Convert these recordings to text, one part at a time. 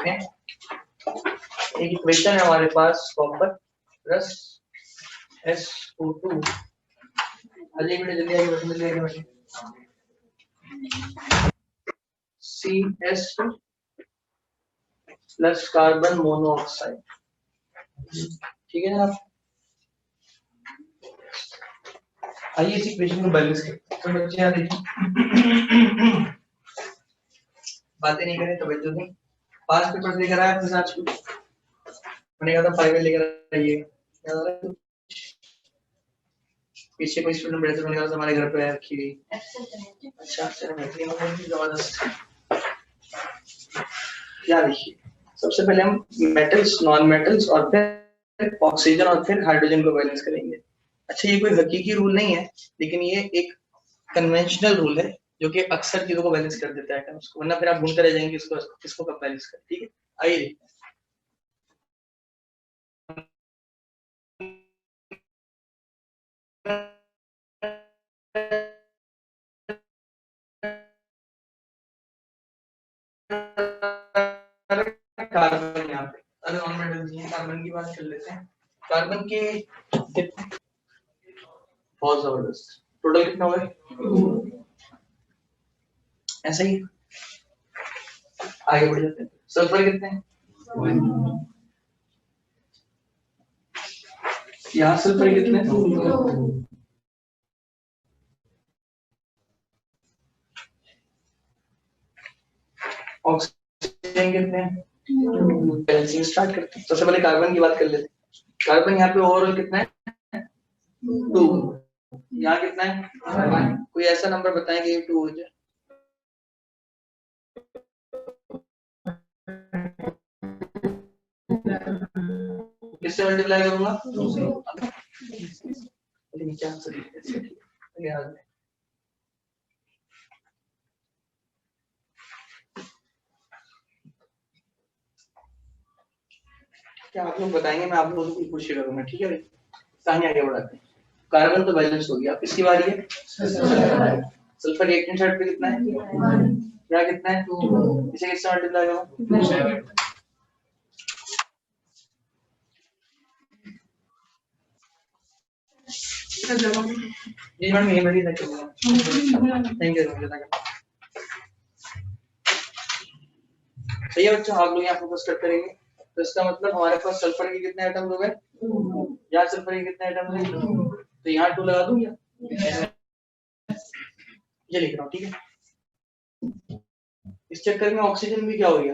देखें, एक इक्वेशन है हमारे पास कॉपर प्लस SO2, जल्दी आगे CS प्लस कार्बन मोनोऑक्साइड, ठीक है जनाब। आइए इस इक्वेशन को बैलेंस करते हैं। तो बच्चे यहाँ देखिए, बातें नहीं करें तो बच्चों से पास पेपर लेकर आया अपने साथ कुछ, मैंने कहा था फाइनल लेकर आइए, पीछे कोई स्टूडेंट बैठे थे, मैंने कहा हमारे घर पे रखी हुई। अच्छा जबरदस्त। क्या देखिए, सबसे पहले हम मेटल्स, नॉन मेटल्स और फिर ऑक्सीजन और फिर हाइड्रोजन को बैलेंस करेंगे। अच्छा, ये कोई हकीकी रूल नहीं है, लेकिन ये एक कन्वेंशनल रूल है जो कि अक्सर चीजों को बैलेंस कर देता है आइटम्स को, वरना फिर आप ढूंढते रह जाएंगे किसको कब बैलेंस कर। ठीक है, आइए कार्बन, यहाँ पे अरे नॉन मेटल्स नहीं है, कार्बन की बात कर लेते हैं। कार्बन के बहुत जबरदस्त, टोटल कितना हो गया, ऐसा ही आगे बढ़ जाते हैं। सल्फर कितने हैं, यहाँ सल्फर कितने हैं, ऑक्सीजन कितने हैं, बैलेंसिंग स्टार्ट करते हैं। सबसे पहले कार्बन की बात कर लेते हैं। कार्बन यहाँ पे ओवरऑल कितना है, 2, यहाँ कितना है, कोई ऐसा नंबर बताएं कि 2 हो जाए। किससे मल्टीप्लाई करूंगा, 2 से। नीचे आंसर याद है, क्या आप लोग बताएंगे, मैं आप लोगों को पूछ करूंगा। ठीक है, कहानी आगे बढ़ाते हैं। कार्बन तो बैलेंस हो गया, किसकी बारी है, सल्फर के एक साइड पे कितना है, क्या कितना है, 2, इसे किससे मल्टीप्लाई करूं, जी मैडम ये मेरी थैंक यू। सही है बच्चों, आप लोग यहाँ फोकस करते रहेंगे। तो इसका मतलब हमारे पास सल्फर के कितने एटम्स हो गए, यहाँ सल्फर के कितने एटम्स हैं, तो यहाँ 2 लगा दूं क्या, ये लिख रहा हूँ। ठीक है, इस चक्कर में ऑक्सीजन भी क्या हो गया,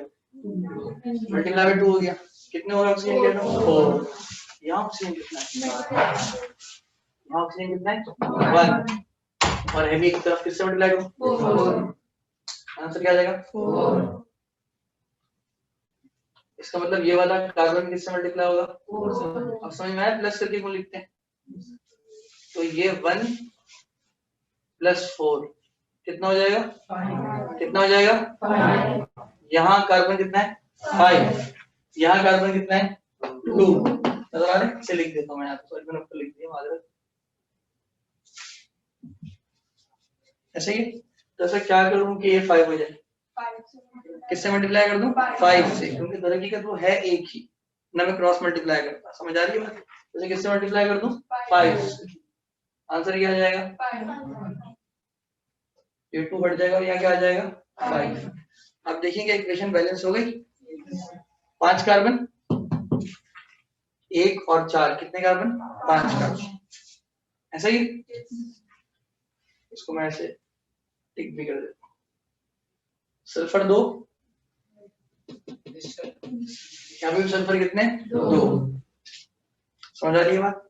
मल्टीप्लाई बाय 2 हो गया। कितने हो गए ऑक्सीजन के एटम, 4। यहाँ ऑक्सीजन कितना है, यहाँ ऑक्सीजन कितना है, 1, और हैवी की तरफ किससे मल्टीप्लाई करूं, 4। आंसर क्या आ जाएगा, 4। इसका मतलब ये वाला कार्बन किससे मल्टीप्लाई होगा, 4 से। अब समझ में आया, प्लस करके क्यों लिखते हैं, तो ये 1 + 4 कितना हो जाएगा, 5। कितना हो जाएगा, 5। यहाँ कार्बन कितना है, 5, यहाँ कार्बन कितना है, 2। नजर आ रहा है, इसे लिख देता हूँ मैं यहाँ, सॉरी मैंने ऊपर लिख दिया, माजरत। ऐसे ही, तो ऐसा क्या करूं कि ये 5 हो जाए, किससे मल्टीप्लाई कर दूं, 5 से, क्योंकि दरअसल वो है एक ही ना, मैं क्रॉस मल्टीप्लाई करता, समझ आ रही है बात। तो किससे मल्टीप्लाई कर दूं, 5 से। आंसर क्या आ जाएगा, 5। ये 2 बढ़ जाएगा और यहाँ क्या आ जाएगा, 5। अब देखेंगे इक्वेशन बैलेंस हो गई। 5 कार्बन, 1 और 4, कितने कार्बन, 5 कार्बन, ऐसा ही। इसको मैं ऐसे टिक भी कर देता हूँ। सल्फर 2, यहाँ पे सल्फर कितने, 2। समझ आ रही है बात।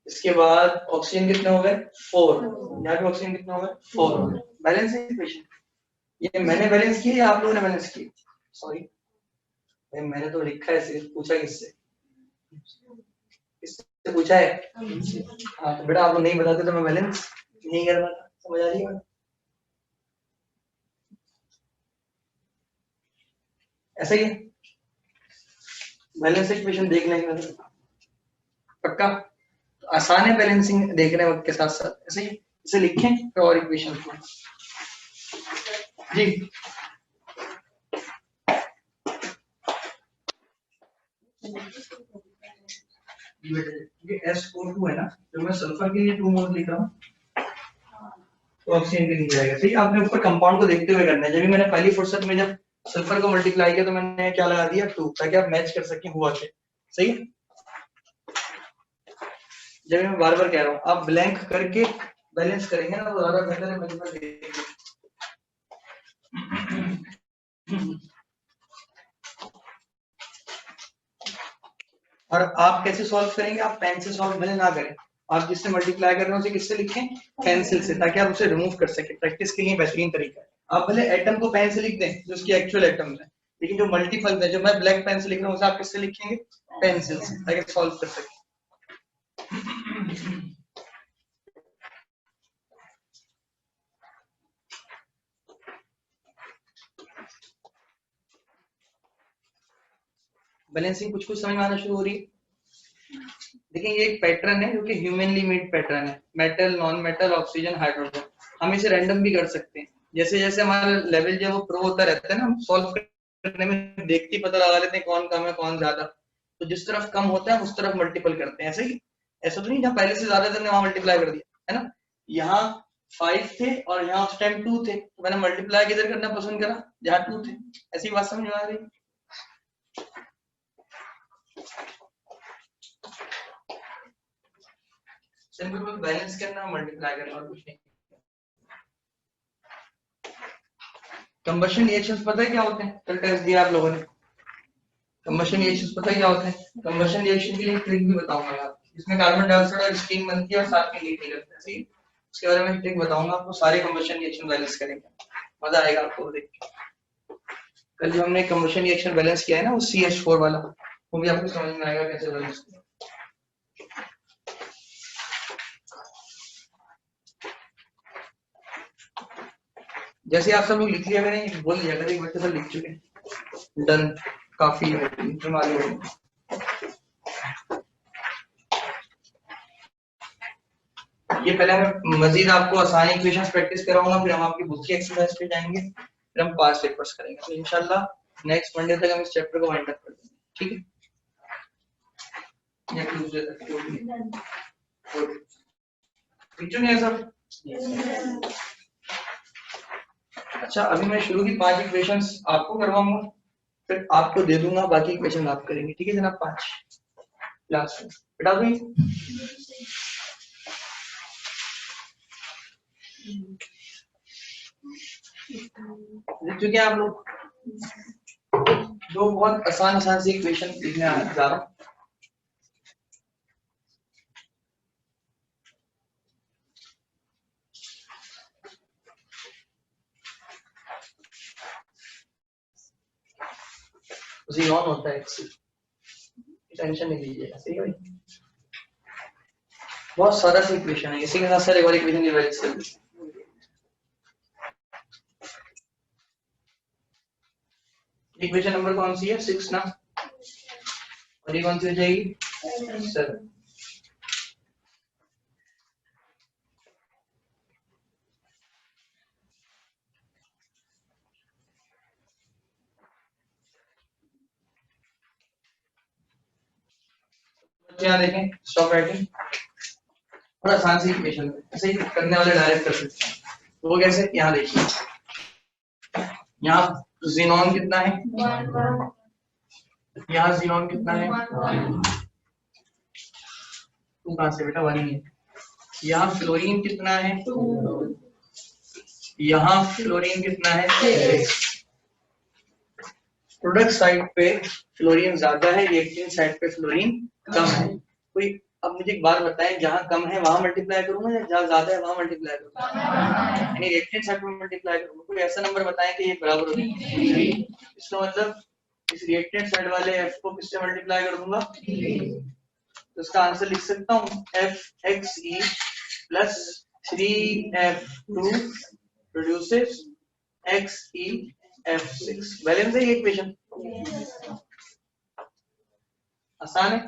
इसके बाद ऑक्सीजन कितने हो गए, 4, यहाँ पे ऑक्सीजन कितने हो गए, 4। बैलेंस है इक्वेशन। ये मैंने बैलेंस किया या आप लोगों ने बैलेंस किया, सॉरी मैंने तो लिखा है, सिर्फ पूछा किससे, किससे पूछा है, हाँ तो बेटा आप लोग नहीं बताते तो मैं बैलेंस नहीं कर पाता। समझ आ रही है, ऐसा ही है। बैलेंस इक्वेशन देख लेंगे पक्का, तो आसान है बैलेंसिंग देखने वक्त के साथ साथ। ऐसे ही इसे लिखें फिर और इक्वेशन जी। ये SO2 है ना, जो मैं सल्फर के लिए 2 मोल लिख रहा हूँ तो ऑक्सीजन के नीचे आएगा। ठीक है, आपने ऊपर कंपाउंड को देखते हुए करना है। जब भी मैंने पहली फुर्सत में जब सल्फर को मल्टीप्लाई किया तो मैंने क्या लगा दिया 2, ताकि आप मैच कर सकें हुआ क्या। सही है, जब मैं बार बार कह रहा हूँ आप ब्लैंक करके बैलेंस करेंगे ना तो ज्यादा बेहतर है। मल्टीपल और आप कैसे सॉल्व करेंगे, आप पेन से सॉल्व भले ना करें, आप जिससे मल्टीप्लाई कर रहे हैं उसे किससे लिखें, पेंसिल से, ताकि आप उसे रिमूव कर सके। प्रैक्टिस के लिए बेहतरीन तरीका है। आप भले एटम को पेन से लिख दें जो उसकी एक्चुअल एटम्स है, लेकिन जो मल्टीपल है, जो मैं ब्लैक पेन से लिख रहा हूँ उसे आप किससे लिखेंगे, पेंसिल से, ताकि सॉल्व कर सके। बैलेंसिंग कुछ कुछ समझ में आना शुरू हो रही है। देखिए ये एक पैटर्न है जो कि ह्यूमनली मेड पैटर्न है, metal, non metal, oxygen, hydrogen. हम इसे रैंडम भी कर सकते हैं। जैसे जैसे हमारा लेवल जो वो प्रो होता रहता है ना, हम सॉल्व करने में देखते ही पता लगा लेते हैं कौन कम है कौन ज्यादा। तो जिस तरफ कम होता है उस तरफ मल्टीपल करते हैं। ऐसे ही, ऐसा तो नहीं जहाँ पहले से ज्यादा थे वहां मल्टीप्लाई कर दिया है ना। यहाँ 5 थे और यहाँ उस टाइम 2 थे, तो मैंने मल्टीप्लाई किधर करना पसंद करा, जहाँ 2 थे। ऐसी बात समझ में आ रही। सिंपल बैलेंस करना, मल्टीप्लाई करना और कुछ नहीं। कंबशन रिएक्शंस पता है क्या होते हैं, कल टेस्ट दिया आप लोगों ने। कंबशन रिएक्शंस पता है क्या होते हैं। कंबशन रिएक्शन के लिए ट्रिक भी बताऊंगा मैं आपको, इसमें कार्बन डाइऑक्साइड और स्टीम बनती है और साथ में हीट निकलता है। सही, उसके बारे में ट्रिक बताऊंगा आपको। सारे कंबशन रिएक्शन बैलेंस करेंगे, मजा आएगा आपको देख के। कल जो हमने कंबशन रिएक्शन बैलेंस किया है ना, वो CH4 वाला, वो भी आपको समझ में आएगा कैसे बैलेंस किया। जैसे आप सब लोग लिख लिया करें, बोल दिया करें, बच्चे सब लिख चुके हैं, डन, काफी है। ये पहले मैं मजीद आपको आसानी इक्वेशंस प्रैक्टिस कराऊंगा, फिर हम आपकी बुक की एक्सरसाइज पे जाएंगे, फिर हम पास पेपर्स करेंगे। तो इंशाल्लाह नेक्स्ट मंडे तक हम इस चैप्टर को वाइंड अप कर देंगे। ठीक है, या ट्यूसडे तक। ठीक है सब। अच्छा, अभी मैं शुरू की 5 इक्वेशंस आपको करवाऊंगा, फिर आपको दे दूंगा, बाकी इक्वेशन आप करेंगे। ठीक है जनाब, 5 क्लास में बता दूं। लिख चुके हैं आप लोग। दो बहुत आसान सी इक्वेशन लिखने जा रहा हूं। जीरोन होता है, टेंशन नहीं लीजिएगा। सही है भाई, बहुत सारा सी इक्वेशन है। इसी के साथ सर एक और इक्वेशन की वैल्यू कर दी। इक्वेशन नंबर कौन सी है, 6 ना, और ये कौन सी हो जाएगी, 7। यहाँ देखें, स्टॉप राइटिंग। और आसान सी इक्वेशन है, ऐसे ही करने वाले डायरेक्ट कर सकते हैं। तो वो कैसे, यहाँ देखिए, यहाँ जीनोन कितना है, यहाँ जीनोन कितना है, 2 कहां से बेटा, 1 ही है। यहाँ फ्लोरीन कितना है, यहाँ फ्लोरीन कितना है, 6। प्रोडक्ट साइड पे फ्लोरीन ज्यादा है, रिएक्टेंट साइड पे फ्लोरीन कम है। कोई अब मुझे एक बात बताएं, जहां कम है वहां मल्टीप्लाई करूंगा या जहां ज्यादा है वहां मल्टीप्लाई करूंगा, यानी रिएक्टेंट साइड पे मल्टीप्लाई करूंगा। कोई ऐसा नंबर बताएं कि ये बराबर हो। इसका मतलब इस रिएक्टेंट साइड वाले f को किससे मल्टीप्लाई कर दूंगा, तो इसका आंसर लिख सकता हूँ FXE plus 3F2 produces XeF6। Balance है ये इक्वेशन, आसान है।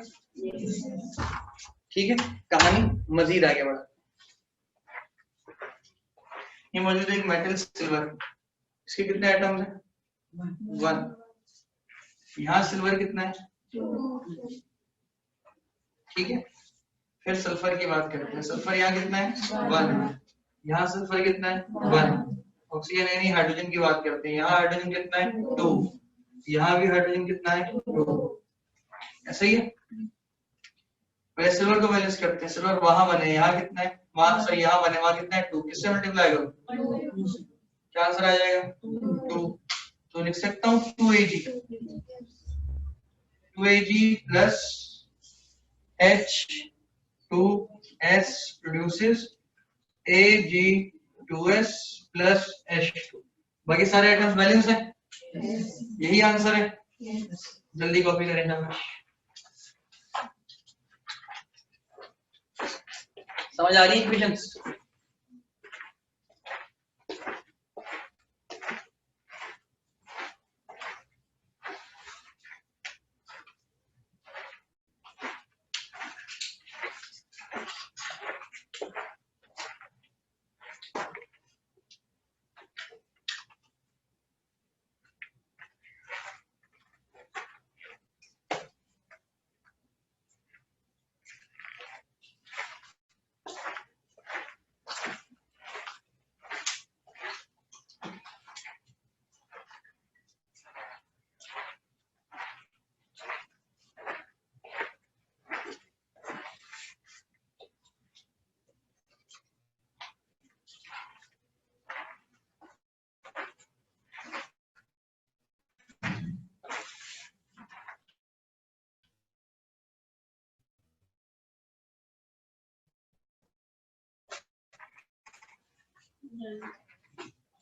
ठीक है, कहानी मजीद आगे बढ़ा। ये मौजूद है एक मेटल सिल्वर, इसके कितने एटम्स हैं, 1। यहाँ सिल्वर कितना है, ठीक है, फिर सल्फर की बात करते हैं। सल्फर यहाँ कितना है 1, यहाँ सल्फर कितना है 1। ऑक्सीजन यानी हाइड्रोजन की बात करते हैं, यहाँ हाइड्रोजन कितना है 2, यहाँ भी हाइड्रोजन कितना है 2। ऐसा ही है। पहले सिल्वर को बैलेंस करते हैं। सिल्वर वहां बने, यहाँ कितना है, वहां सॉरी यहाँ बने, वहां कितना है 2। किससे मल्टीप्लाई करो, क्या आंसर आ जाएगा 2। तो लिख सकता हूँ 2Ag, 2Ag plus H2S produces Ag2S plus H2। बाकी सारे आइटम्स बैलेंस है, यही आंसर है। जल्दी कॉपी करें शाबाश। समझ आ रही है इक्वेशंस?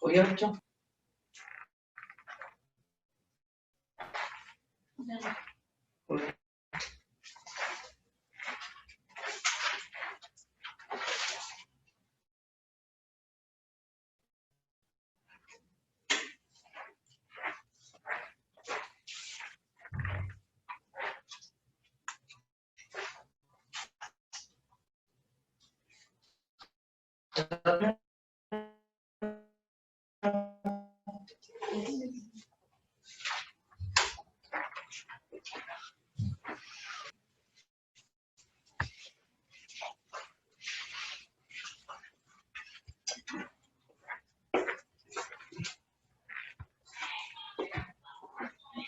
हो गया बच्चों?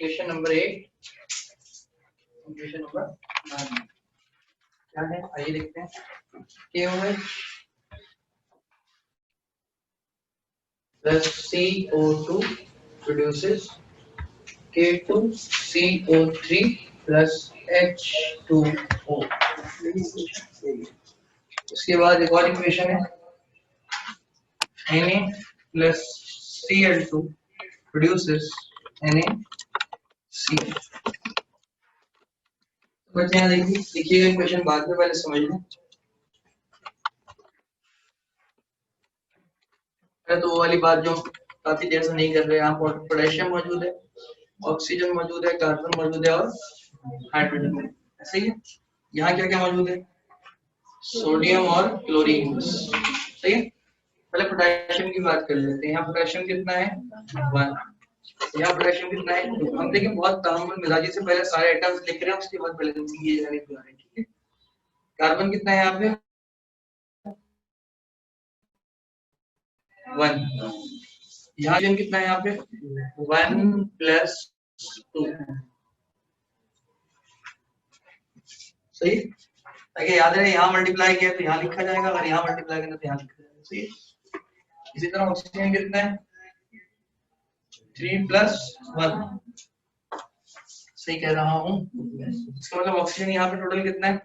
क्वेश्चन नंबर 8, क्वेश्चन नंबर 9 क्या है, आइए देखते हैं। KOH plus CO2 produces K2CO3 plus H2O। उसके बाद एक और इक्वेशन है, Na plus Cl2 produces NaCl। बच्चे यहाँ देखिए, लिखिएगा इक्वेशन बाद में, पहले समझ लें। तो वो वाली बात जो काफी देर से नहीं कर रहे, यहाँ पोटेशियम मौजूद है, ऑक्सीजन मौजूद है, कार्बन मौजूद है और हाइड्रोजन। ऐसे ही है। यहाँ क्या क्या मौजूद है, सोडियम और क्लोरीन। सही है। पहले पोटेशियम की बात कर लेते हैं। यहाँ पोटेशियम कितना है 1, यहाँ पोटेशियम कितना है 2। हम देखिए बहुत तामुल मिजाजी से पहले सारे आइटम्स लिख रहे हैं, उसके बाद बैलेंसिंग ये जाने की है। ठीक है। कार्बन कितना है यहाँ पे 1, यहाँ कितना है यहाँ पे 1 प्लस 2। सही, ताकि याद रहे यहाँ मल्टीप्लाई किया तो यहाँ लिखा जाएगा, अगर यहाँ मल्टीप्लाई किया तो यहाँ लिखा जाएगा। सही। इसी तरह ऑक्सीजन कितना है 3 प्लस 1। सही कह रहा हूँ। इसका मतलब ऑक्सीजन यहाँ पे टोटल कितना है,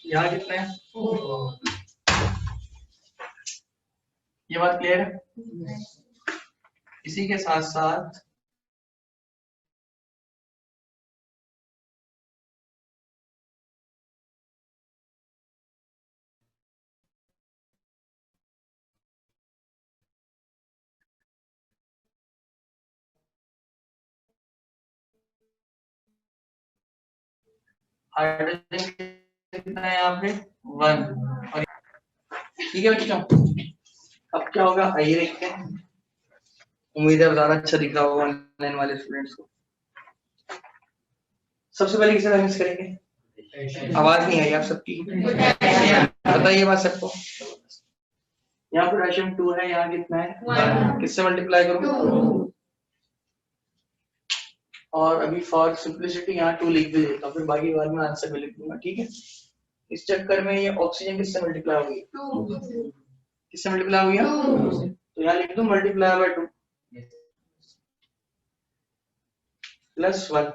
यहाँ कितना है, ये बात क्लियर है। इसी के साथ साथ हाइड्रोजन कितना है यहाँ पे 1। और ठीक है बच्चों, अब क्या होगा आइए देखते हैं। उम्मीद है ज्यादा अच्छा दिख रहा होगा ऑनलाइन वाले स्टूडेंट्स को। सबसे पहले किसे बैलेंस करेंगे? आवाज नहीं आई आप सबकी, बताइए बात सबको। यहाँ पोटेशियम 2 है, यहाँ कितना है 1, किससे मल्टीप्लाई करूँ? और अभी फॉर सिंप्लिसिटी यहाँ 2 लिख भी देता हूँ, फिर बाकी बार में आंसर भी लिख दूंगा, ठीक है। इस चक्कर में ये ऑक्सीजन किससे मल्टीप्लाई होगी? 2, किससे मल्टीप्लाई हो गया? तो यहाँ लिख दो multiply by 2 plus 1,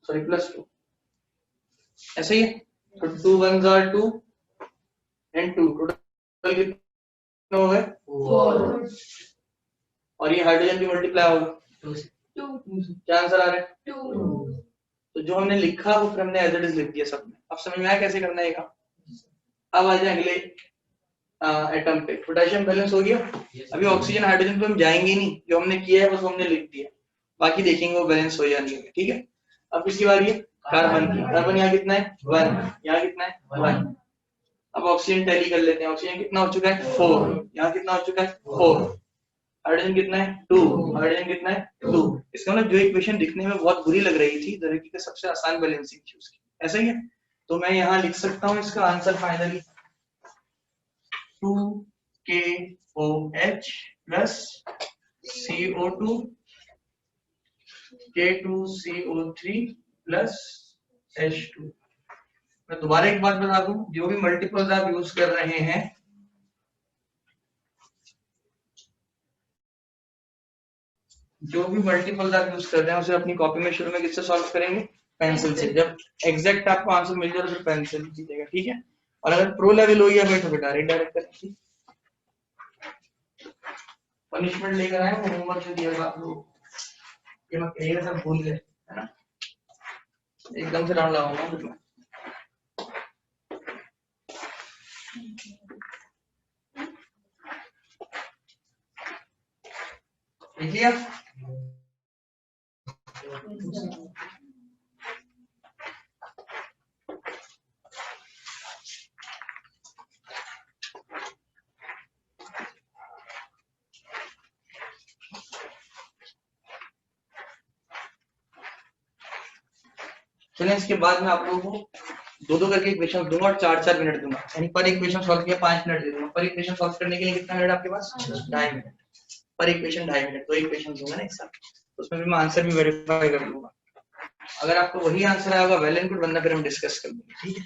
sorry plus 2, ऐसे ही है। तो 2 1 are 2 एंड 2 टोटल कितना हो गए 4, और ये हाइड्रोजन भी मल्टीप्लाई होगा 2 से। क्या आंसर आ रहा है? 2। तो जो हमने लिखा वो फिर हमने एज इट इज लिख दिया सब में। अब समझ में आया कैसे करना है काम? अब आ जाए अगले एटम पे। पोटेशियम बैलेंस हो गया। अभी ऑक्सीजन हाइड्रोजन पे हम जाएंगे नहीं, जो हमने किया है बस हमने लिख दिया, बाकी देखेंगे वो बैलेंस हो या नहीं होगा, ठीक है। अब किसकी बारी है? कार्बन की। कार्बन यहाँ कितना है 1, यहाँ कितना है 1। अब ऑक्सीजन टैली कर लेते हैं। ऑक्सीजन कितना हो चुका है 4, यहाँ कितना हो चुका है 4। हाइड्रोजन कितना है 2, हाइड्रोजन कितना है 2। इसका मतलब जो इक्वेशन दिखने में बहुत बुरी लग रही थी जिंदगी का सबसे आसान बैलेंसिंग थी उसकी, ऐसा ही है। तो मैं यहाँ लिख सकता हूँ इसका answer finally 2KOH plus CO2 K2CO3 plus H2। मैं दोबारा एक बात बता दूं, जो भी मल्टीपल्स आप यूज कर रहे हैं उसे अपनी कॉपी में शुरू में किससे सॉल्व करेंगे? पेंसिल से। जब एग्जैक्ट आपको आंसर मिल जाए तो फिर पेंसिल कीजिएगा, ठीक है। और अगर प्रो लेवल हो गया भाई तो डायरेक्ट करेंगे। पनिशमेंट लेकर आए वो होमवर्क जो दिया आप लोग, ये मैं कहिएगा सब भूल गए, है ना। एकदम से राउंड लगाऊंगा फिर मैं। लिख लिया? चलिए इसके बाद में आप लोगों को दो करके इक्वेशन दूंगा और 4-4 मिनट दूंगा, यानी पर इक्वेशन सॉल्व किया 5 मिनट दे दूंगा। पर इक्वेशन सॉल्व करने के लिए कितना मिनट आपके पास? 2.5 मिनट। पर इक्वेशन 2.5 मिनट, तो इक्वेशन दूंगा ना एक साथ, तो उसमें भी मैं आंसर भी वेरीफाई कर लूंगा। अगर आपको वही आंसर आएगा वेल एंड गुड, वरना फिर हम डिस्कस कर लेंगे, ठीक है।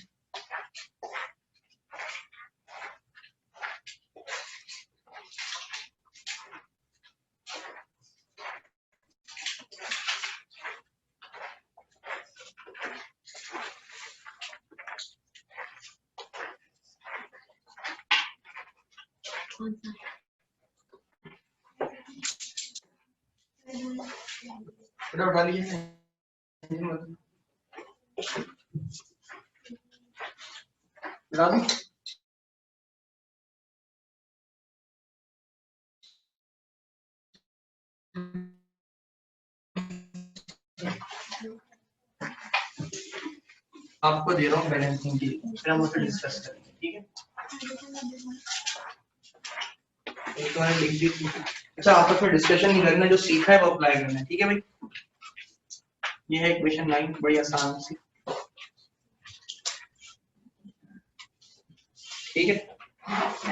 उठा लीजिए। आपको दे रहा हूँ बैलेंसिंग की, फिर हम उसे डिस्कस करेंगे, ठीक है। एक तो मैंने लिख दी थी। अच्छा आपस में डिस्कशन नहीं करना, जो सीखा है वो अप्लाई करना है, ठीक है भाई। ये है इक्वेशन 9, बड़ी आसान सी, ठीक है।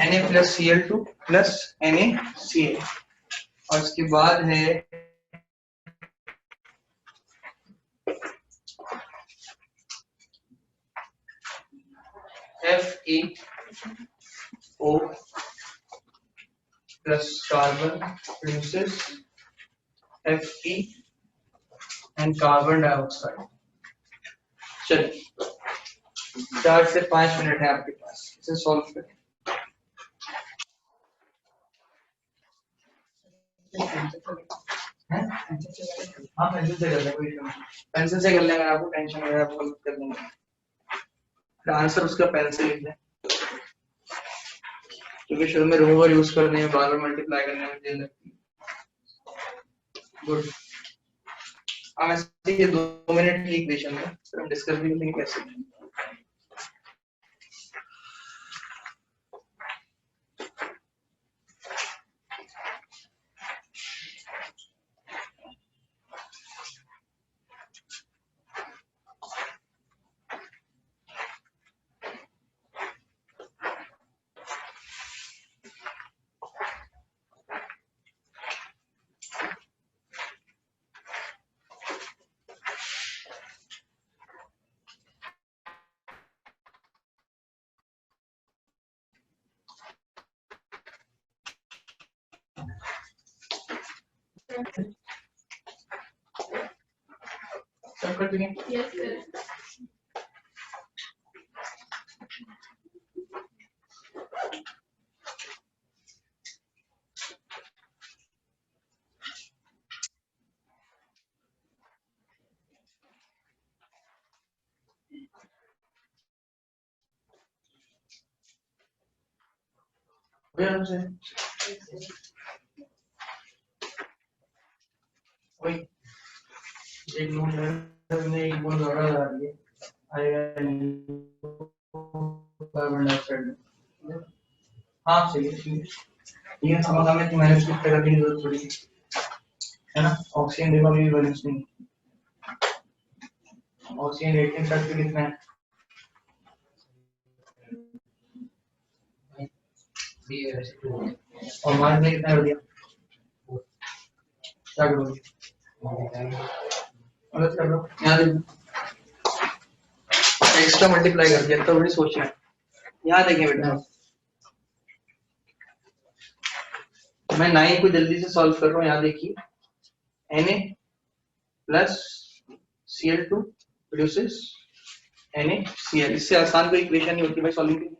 Na plus Cl2 plus NaCl, और इसके बाद है FeO plus carbon produces Fe and carbon dioxide. चलिए 4 से 5 मिनट है आपके पास, इसे सॉल्व करें। हाँ पेंसिल से कर लेंगे, पेंसिल से कर लेंगे, आपको टेंशन हो रहा है आप सॉल्व कर लेंगे। आंसर उसका पेंसिल लिख लें, क्योंकि शुरू में रिमूवर यूज करने में बार बार मल्टीप्लाई करने में देर लगती है। गुड। हम ऐसे ये 2 मिनट की इक्वेशन है, फिर हम डिस्कस भी करेंगे कैसे। सब कर दिए? Yes, sir. वही एक नोट में एक बोल जोड़ा लगा दिए आएगा कार्बन डाइऑक्साइड में। हाँ चलिए ठीक है, ये समझ हमें कि मैंने स्किप करने की जरूरत पड़ी है ना। ऑक्सीजन देखो अभी बैलेंस नहीं, ऑक्सीजन रिएक्टेंट साइड पे कितना है? और मान में कितना कर दिया? क्या करोगे? मदद कर लो यहाँ देखो, एक्स्ट्रा मल्टीप्लाई कर दिया तो बड़ी सोचना है। यहाँ देखें बेटा, मैं 9 को जल्दी से सॉल्व कर रहा हूँ। यहाँ देखिए Na plus Cl2 produces NaCl। इससे आसान कोई इक्वेशन नहीं होती भाई सॉल्विंग के लिए।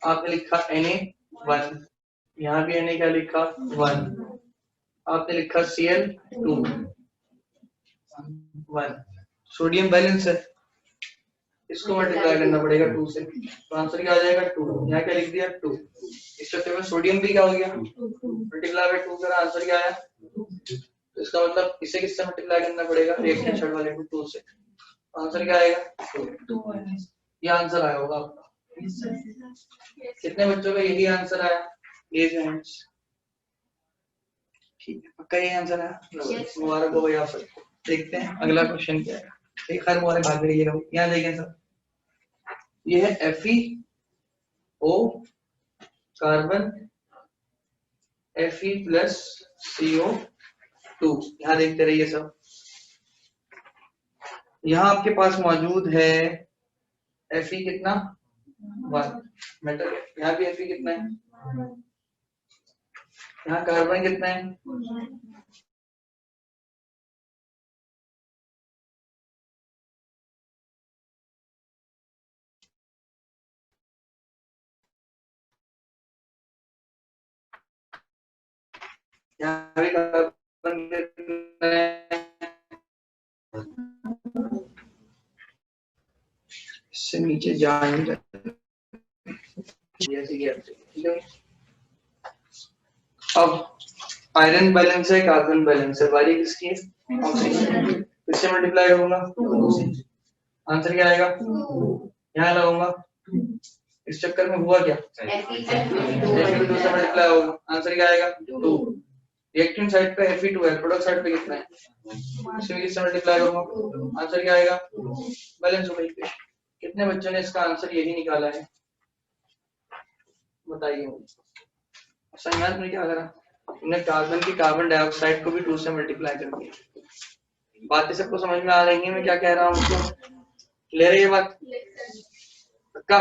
आपने लिखा Na1, यहाँ भी Na क्या लिखा 1, आपने लिखा Cl2 1। सोडियम बैलेंस है, इसको मल्टीप्लाई करना पड़ेगा 2 से, तो आंसर क्या आ जाएगा 2। यहाँ क्या लिख दिया 2। इस चक्कर में सोडियम भी क्या हो गया, मल्टीप्लाई बाय 2 करा, आंसर क्या आया। तो इसका मतलब इसे किससे मल्टीप्लाई करना पड़ेगा, रिएक्टेंट साइड वाले को 2 से, आंसर क्या आएगा 2। ये आंसर आया होगा आपका। कितने बच्चों का यही आंसर आया? ये फ्रेंड्स ठीक है, पक्का ये आंसर आया। मुबारक हो भाई आप सब। देखते हैं अगला क्वेश्चन क्या है। एक खैर मुबारक भाग रही है। यहाँ देखें सर, ये है FeO carbon Fe plus CO2। यहाँ देखते रहिए सब, यहाँ आपके पास मौजूद है Fe कितना 1 मेटल, यहाँ भी Fe कितना है, यहाँ कार्बन कितना है, यहाँ भी कार्बन कितना है, इससे नीचे जाएंगे ठीक है। अब आयरन बैलेंस है, कार्बन बैलेंस है, बारी किसकी है, ऑक्सीजन। किससे मल्टीप्लाई करूंगा, आंसर क्या आएगा, यहाँ लगाऊंगा। इस चक्कर में हुआ क्या, Fe2 से मल्टीप्लाई होगा, आंसर क्या आएगा 2। रिएक्टेंट साइड पे Fe2 है, प्रोडक्ट साइड पे कितना है, इसमें किससे मल्टीप्लाई करूंगा, आंसर क्या आएगा, बैलेंस हो गई। कितने बच्चों ने इसका आंसर यही निकाला है बताइए मुझे। संज्ञान में क्या करा, हमने कार्बन की कार्बन डाइऑक्साइड को भी 2 से मल्टीप्लाई कर दिया। बातें सबको समझ में आ रही है मैं क्या कह रहा हूँ, ले रही है बात पक्का।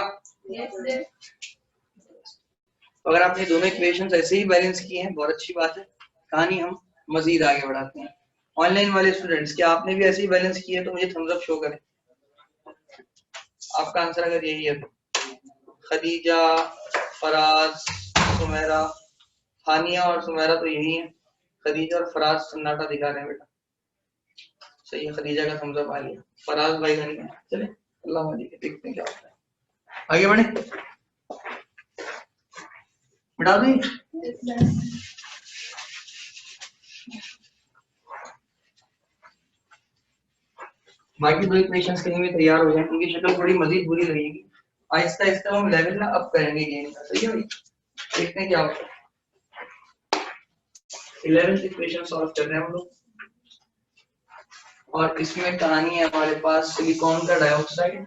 अगर आपने दोनों इक्वेशंस ऐसे ही बैलेंस किए हैं बहुत अच्छी बात है। कहानी हम मजीद आगे बढ़ाते हैं। ऑनलाइन वाले स्टूडेंट्स, क्या आपने भी ऐसे ही बैलेंस किए तो मुझे थम्स अप शो करें। आपका आंसर अगर यही है तो खदीजा, फराज, सुमेरा, हानिया और सुमेरा तो यही है। खदीजा और फराज सन्नाटा दिखा रहे हैं बेटा, सही है। खदीजा का थम्स अप आ गया, फराज भाई का नहीं है। चले अल्लाह वाली के देखते हैं क्या होता है, आगे बढ़े बता दें। बाकी दो इक्वेशंस के लिए तैयार हो जाए, उनकी शक्ल थोड़ी मजीद बुरी लगेगी। आहिस्ता आहिस्ता हम लेवल ना अप करेंगे गेम का, सही है भाई। देखते हैं क्या होता है। 11th इक्वेशन सॉल्व कर रहे हैं हम लोग, और इसमें कहानी है हमारे पास सिलिकॉन का dioxide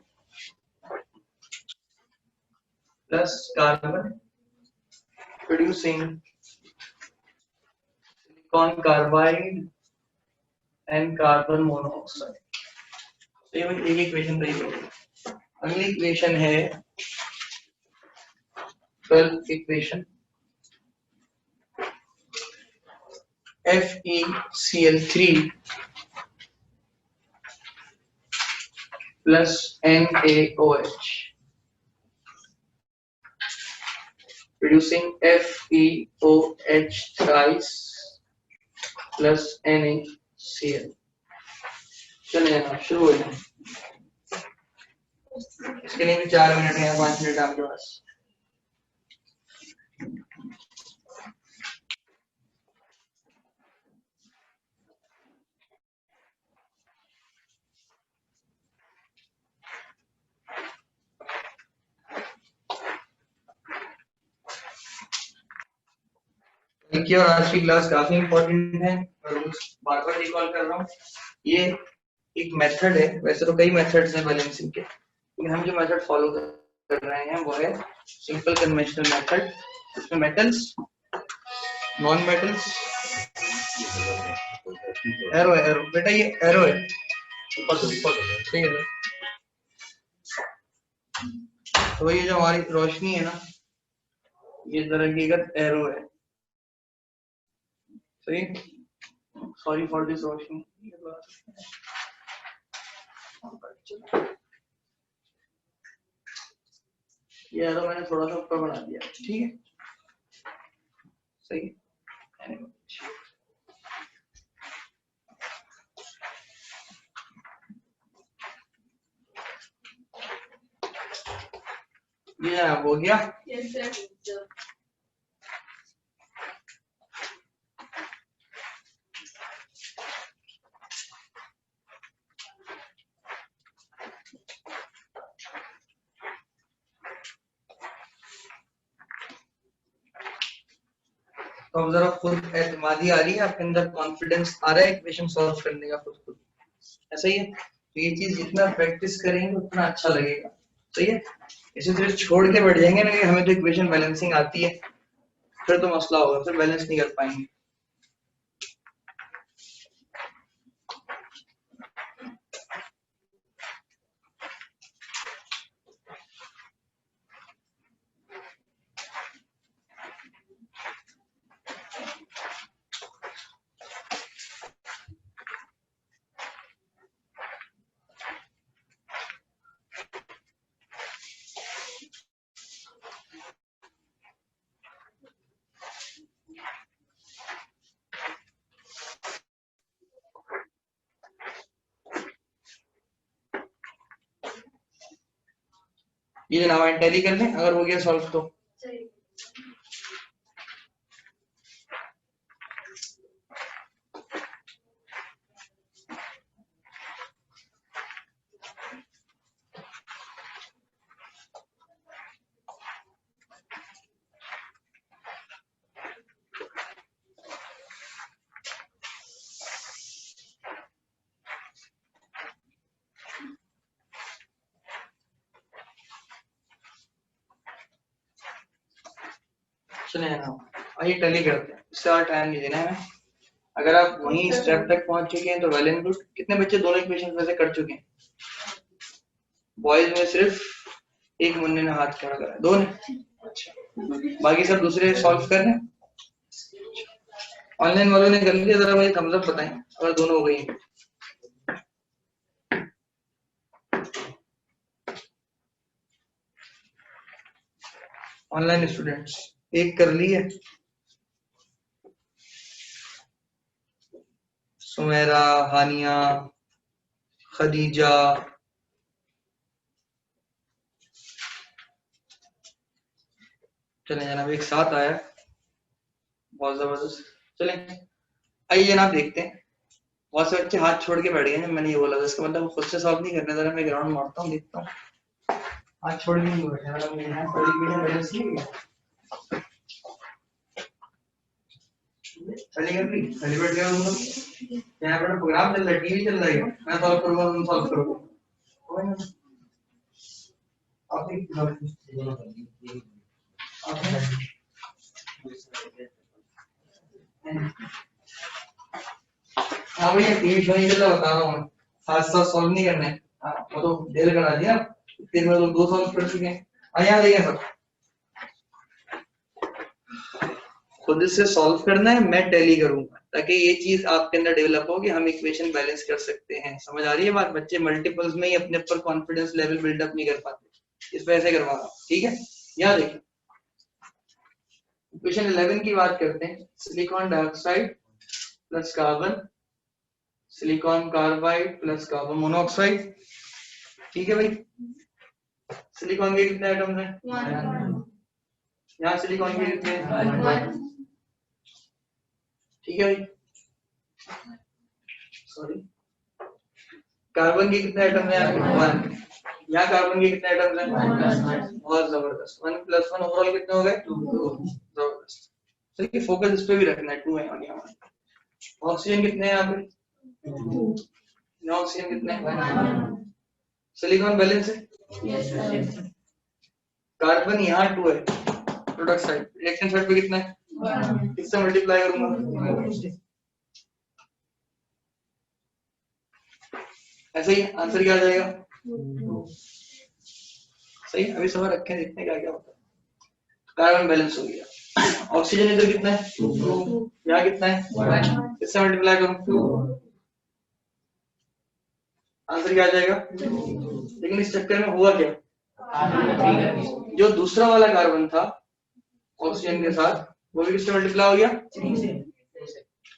plus carbon producing silicon carbide and carbon monoxide. तो ये एक इक्वेशन रही होगी। अगली इक्वेशन है 12th equation FeCl3 plus NaOH, producing FeOH thrice plus NaCl। चलिए जनाब शुरू हो जाए। इसके लिए भी 4 मिनट या 5 मिनट आपके पास। की और आज की क्लास काफी इंपॉर्टेंट है और बार बार रिकॉल कर रहा हूँ। ये एक मेथड है, वैसे तो कई मेथड्स हैं बैलेंसिंग के, लेकिन हम जो मेथड फॉलो कर रहे हैं वो है सिंपल कन्वेंशनल मेथड। इसमें मेटल्स, नॉन मेटल्स, एरो है, एरो बेटा ये एरो है, ठीक है। तो ये जो हमारी रोशनी है ना, ये तरंगीगत एरो है, सही। सॉरी फॉर दिस रोशनी। ये एरो मैंने थोड़ा सा ऊपर बना दिया, ठीक है, सही। ये हो गया। तो अब जरा खुद एतमादी आ रही है आपके अंदर, कॉन्फिडेंस आ रहा है इक्वेशन सॉल्व करने का खुद, ऐसा ही है। तो ये चीज जितना प्रैक्टिस करेंगे उतना अच्छा लगेगा, सही है। इसे सिर्फ छोड़ के बैठ जाएंगे ना कि हमें तो इक्वेशन बैलेंसिंग आती है, फिर तो मसला होगा, फिर बैलेंस नहीं कर पाएंगे। ये जनाब टैली कर लें, अगर हो गया सॉल्व तो चले जनाब आइए टैली करते हैं, इससे और टाइम नहीं देना है। अगर आप वहीं स्टेप तक पहुंच चुके हैं तो वेल एंड गुड। कितने बच्चे दोनों इक्वेशन वैसे कर चुके हैं? बॉयज में सिर्फ एक मुन्ने ने हाथ खड़ा करा, दो ने, अच्छा, बाकी सब दूसरे सॉल्व कर रहे हैं। ऑनलाइन वालों ने कर लिया, जरा मुझे थम्स अप बताएं अगर दोनों हो गई हैं। ऑनलाइन स्टूडेंट्स एक कर ली है, सुमेरा, हानिया, खदीजा, चले जनाब एक साथ आया, बहुत जबरदस्त। चले आइए जनाब देखते हैं। बहुत से बच्चे हाथ छोड़ के बैठ गए हैं, मैंने ये बोला था, इसका मतलब खुद से सॉल्व नहीं करने, जरा मैं ग्राउंड मारता हूँ, देखता हूँ हाथ छोड़ के नहीं बैठे। सेलिब्रेट किया हम लोग, यहाँ पर प्रोग्राम चल रहा है, टीवी चल रहा है, मैं सॉल्व करूंगा, तुम सॉल्व करोगे। हाँ भैया टीवी शो नहीं चल रहा, बता रहा हूँ, साथ साथ सॉल्व नहीं करने। हाँ वो तो देर करा दिया, 3 में तो 2 सॉल्व कर चुके हैं। यहाँ देखिए सब खुद से सॉल्व करना है, मैं टैली करूंगा ताकि ये चीज आपके अंदर डेवलप हो कि हम इक्वेशन बैलेंस कर सकते हैं। समझ आ रही है बात? बच्चे मल्टीपल्स में ही अपने ऊपर कॉन्फिडेंस लेवल बिल्डअप नहीं कर पाते, इस वजह से करवा रहा हूं, ठीक है। यहाँ देखिए इक्वेशन 11 की बात करते हैं। Silicon dioxide plus carbon, silicon carbide plus carbon monoxide, ठीक है भाई। सिलिकॉन के कितने एटम्स हैं? यहाँ सिलिकॉन के कितने हैं? ठीक है भाई। सॉरी, कार्बन के कितने एटम्स हैं? 1। यहाँ कार्बन के कितने एटम्स हैं? बहुत जबरदस्त, 1 + 1 ओवरऑल कितने हो गए? 2। जबरदस्त। चलिए फोकस इस पे भी रखना है, 2 है और यहाँ ऑक्सीजन कितने हैं यहाँ पे? 2। ऑक्सीजन कितने हैं? सिलिकॉन बैलेंस है। कार्बन यहाँ 2 है, प्रोडक्ट साइड, रिएक्शन साइड पे कितना है? 1। किससे मल्टीप्लाई करूंगा? ऐसे ही आंसर क्या आ जाएगा? सही, अभी समझ रखे हैं, देखते हैं क्या क्या होता है। कार्बन बैलेंस हो गया। ऑक्सीजन इधर कितना है? 2। यहाँ कितना है? 1। किससे मल्टीप्लाई करूं? आंसर क्या आ जाएगा? लेकिन इस चक्कर में हुआ क्या? जो दूसरा वाला कार्बन था ऑक्सीजन के साथ, वो भी किससे मल्टीप्लाई हो गया?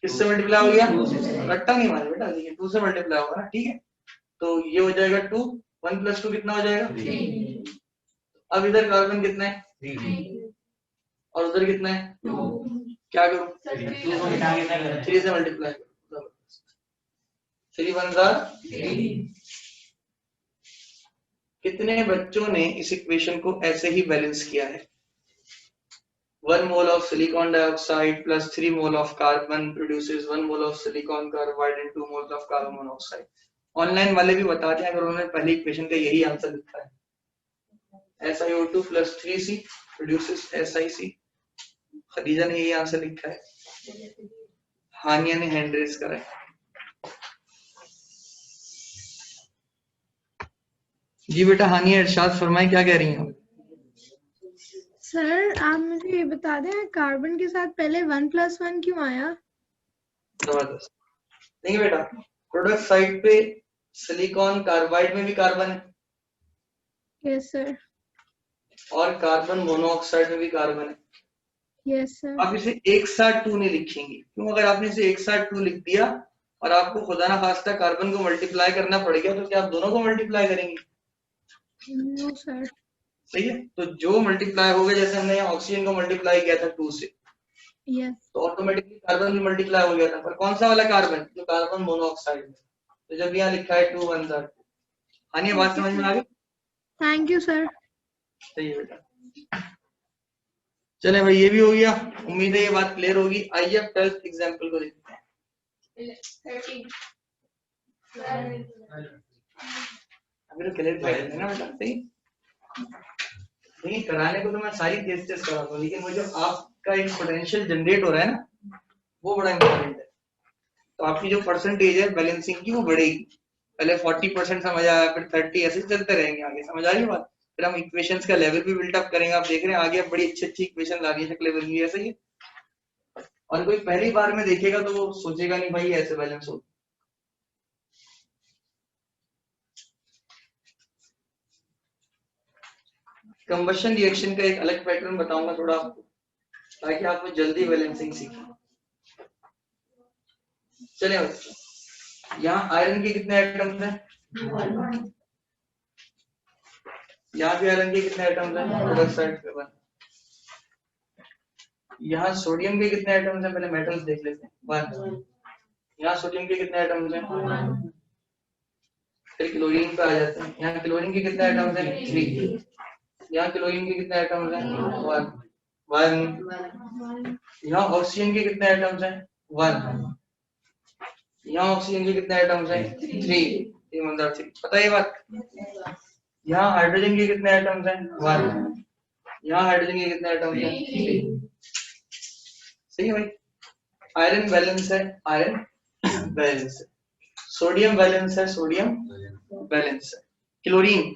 किससे मल्टीप्लाई हो गया? रट्टा नहीं मारे बेटा, देखिए 2 से मल्टीप्लाई होगा ना, ठीक है। तो ये हो जाएगा 2, 1 + 2 कितना हो जाएगा? 3। अब इधर कार्बन कितना है? 3 और उधर कितना है? 2। क्या करूं? 3 से मल्टीप्लाई करो, 3 × 1 = 3। कितने बच्चों ने इस इक्वेशन को ऐसे ही बैलेंस किया है? 1 mole of silicon dioxide plus 3 mole of carbon produces 1 mole of silicon carbide and 2 moles of carbon monoxide। Online वाले भी बताते हैं, अगर उन्होंने पहली इक्वेशन का यही आंसर लिखा है, SiO2 + 3C produces SiC। Khadija ने यही आंसर लिखा है, हानिया ने हैंड रेस करा है। जी बेटा हानिया, इरशाद फरमाए, क्या कह रही हैं? सर आप मुझे ये बता दें, कार्बन के साथ पहले 1 + 1 क्यों आया? जबरदस्त। देखिए बेटा, प्रोडक्ट साइड पे सिलिकॉन कार्बाइड में भी कार्बन है, यस सर। और कार्बन मोनोऑक्साइड में भी कार्बन है। Yes sir. आप इसे एक साथ 2 नहीं लिखेंगे, क्यों? अगर आपने इसे एक साथ 2 लिख दिया और आपको खुदा ना खास्ता कार्बन को मल्टीप्लाई करना पड़ गया, तो क्या आप दोनों को मल्टीप्लाई करेंगे? No sir. सही है, तो जो मल्टीप्लाई हो गया, जैसे हमने यहाँ ऑक्सीजन को मल्टीप्लाई किया था 2 से, यस। तो ऑटोमेटिकली कार्बन भी मल्टीप्लाई हो गया था, पर कौन सा वाला कार्बन? जो कार्बन मोनोऑक्साइड में। तो जब यहाँ लिखा है 2 × 1 = 2। हानिया बात समझ में आ गई? Thank you sir. सही है बेटा। चले भाई, ये भी हो गया, उम्मीद है ये बात क्लियर होगी। आइए अब 12th एग्जाम्पल को देखते हैं। अभी तो क्लियर कर देना बेटा, सही। नहीं कराने को तो मैं सारी टेस्ट कराता हूँ, लेकिन वो जो आपका एक पोटेंशियल जनरेट हो रहा है ना, वो बड़ा इंपॉर्टेंट है। तो आपकी जो परसेंटेज है बैलेंसिंग की, वो बढ़ेगी। पहले 40% समझ आया, फिर 30, ऐसे चलते रहेंगे आगे। समझ आ रही है बात? फिर हम इक्वेशंस का लेवल भी बिल्डअप करेंगे। आप देख रहे हैं आगे अब बड़ी अच्छी अच्छी इक्वेशन ला रही है, शक्लें बन गई, ऐसा ही। और कोई पहली बार में देखेगा तो वो सोचेगा नहीं भाई ऐसे बैलेंस हो। कंबशन रिएक्शन का एक अलग पैटर्न बताऊंगा थोड़ा आपको, ताकि आपको जल्दी बैलेंसिंग सीखें। चलिए बच्चों, यहाँ आयरन के कितने एटम्स हैं? यहाँ भी आयरन के कितने एटम्स हैं? प्रोडक्ट साइड पे 1। यहाँ सोडियम के कितने एटम्स हैं? पहले मेटल्स देख लेते हैं। 1। यहाँ सोडियम के कितने एटम्स हैं? फिर क्लोरीन पे आ जाते हैं। यहाँ क्लोरीन के कितने एटम्स हैं? 3। यहाँ क्लोरीन के कितने एटम्स हैं? 1। यहाँ ऑक्सीजन के कितने एटम्स हैं? 1। यहाँ ऑक्सीजन के कितने एटम्स हैं? 3। पता है ये बात? यहाँ हाइड्रोजन के कितने एटम्स हैं? 1। यहाँ हाइड्रोजन के कितने एटम्स हैं? 3। सही है भाई। आयरन बैलेंस है, आयरन बैलेंस है। सोडियम बैलेंस है, सोडियम बैलेंस है। क्लोरीन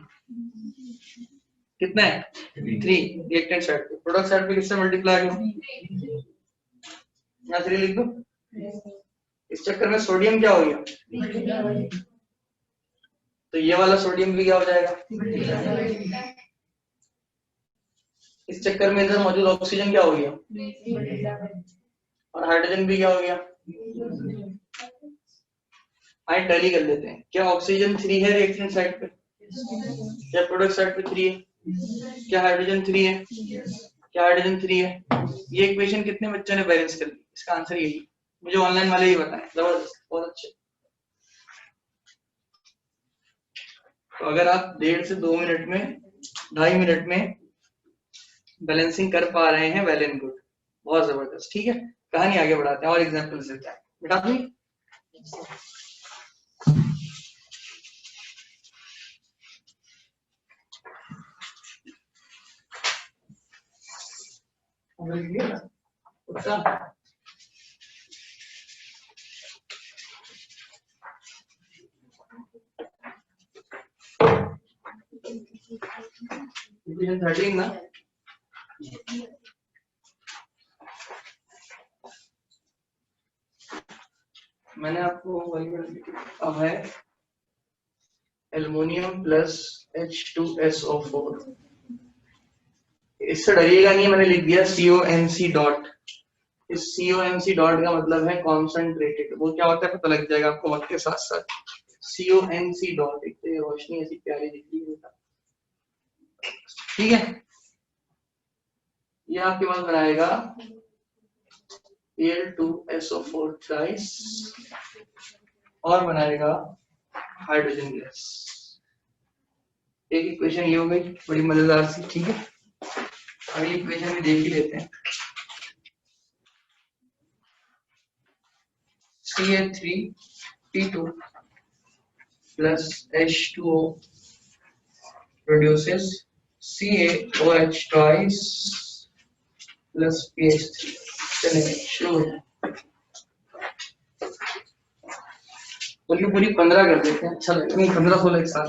कितना है? 3। रिएक्टेंट साइड पे, प्रोडक्ट साइड पे किससे मल्टीप्लाई करूं? यहाँ 3 लिख दो। इस चक्कर में सोडियम क्या हो गया, तो ये वाला सोडियम भी क्या हो जाएगा। इस चक्कर में इधर मौजूद ऑक्सीजन क्या हो गया, और हाइड्रोजन भी क्या हो गया। आइए टैली कर लेते हैं। क्या ऑक्सीजन 3 है रिएक्टेंट साइड पे, क्या प्रोडक्ट साइड पे 3 है, क्या हाइड्रोजन 3 है, क्या हाइड्रोजन 3 है। ये इक्वेशन कितने बच्चों ने बैलेंस कर ली, इसका आंसर यही, मुझे ऑनलाइन वाले ही बताएं। जबरदस्त, बहुत अच्छे। तो अगर आप 1.5 से 2 मिनट में, 2.5 मिनट में बैलेंसिंग कर पा रहे हैं, वेल एंड गुड, बहुत जबरदस्त। ठीक है, कहानी आगे बढ़ाते हैं और एग्जाम्पल से क्या बेटा भी। इक्वेशन 13 ना, मैंने आपको अब है एल्युमिनियम प्लस H2SO4। इससे डरिएगा नहीं, मैंने लिख दिया CONC डॉट। इस CONC डॉट का मतलब है कॉन्सेंट्रेटेड। वो क्या होता है पता लग जाएगा आपको वक्त के साथ साथ। CONC डॉट, एक तो रोशनी ऐसी प्यारी दिख रही है, ठीक है। ये आपके पास बनाएगा Al2SO4 थ्राइस और बनाएगा हाइड्रोजन गैस। एक इक्वेशन ये हो गई बड़ी मजेदार सी, ठीक है। अगली इक्वेशन भी देख ही लेते हैं। Ca3P2 plus H2O produces CaOH twice plus pH3। चलिए शुरू है, बोलिए पूरी 15 कर देते हैं, अच्छा लगेगा। नहीं 15-16 एक साथ।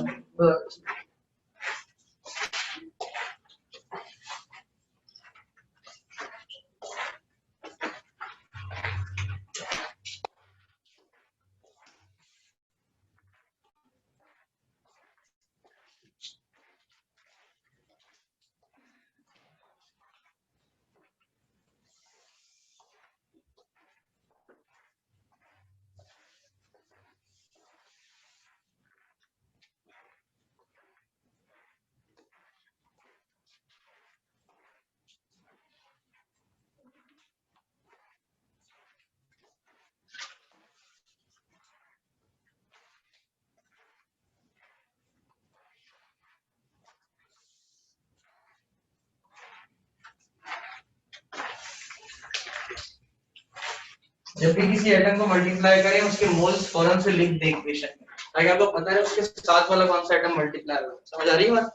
जब भी किसी एटम को मल्टीप्लाई करें उसके मोल्स फौरन से लिख दें इक्वेशन में, ताकि आपको पता है उसके साथ वाला कौन सा एटम मल्टीप्लाई हो। समझ आ रही है बात?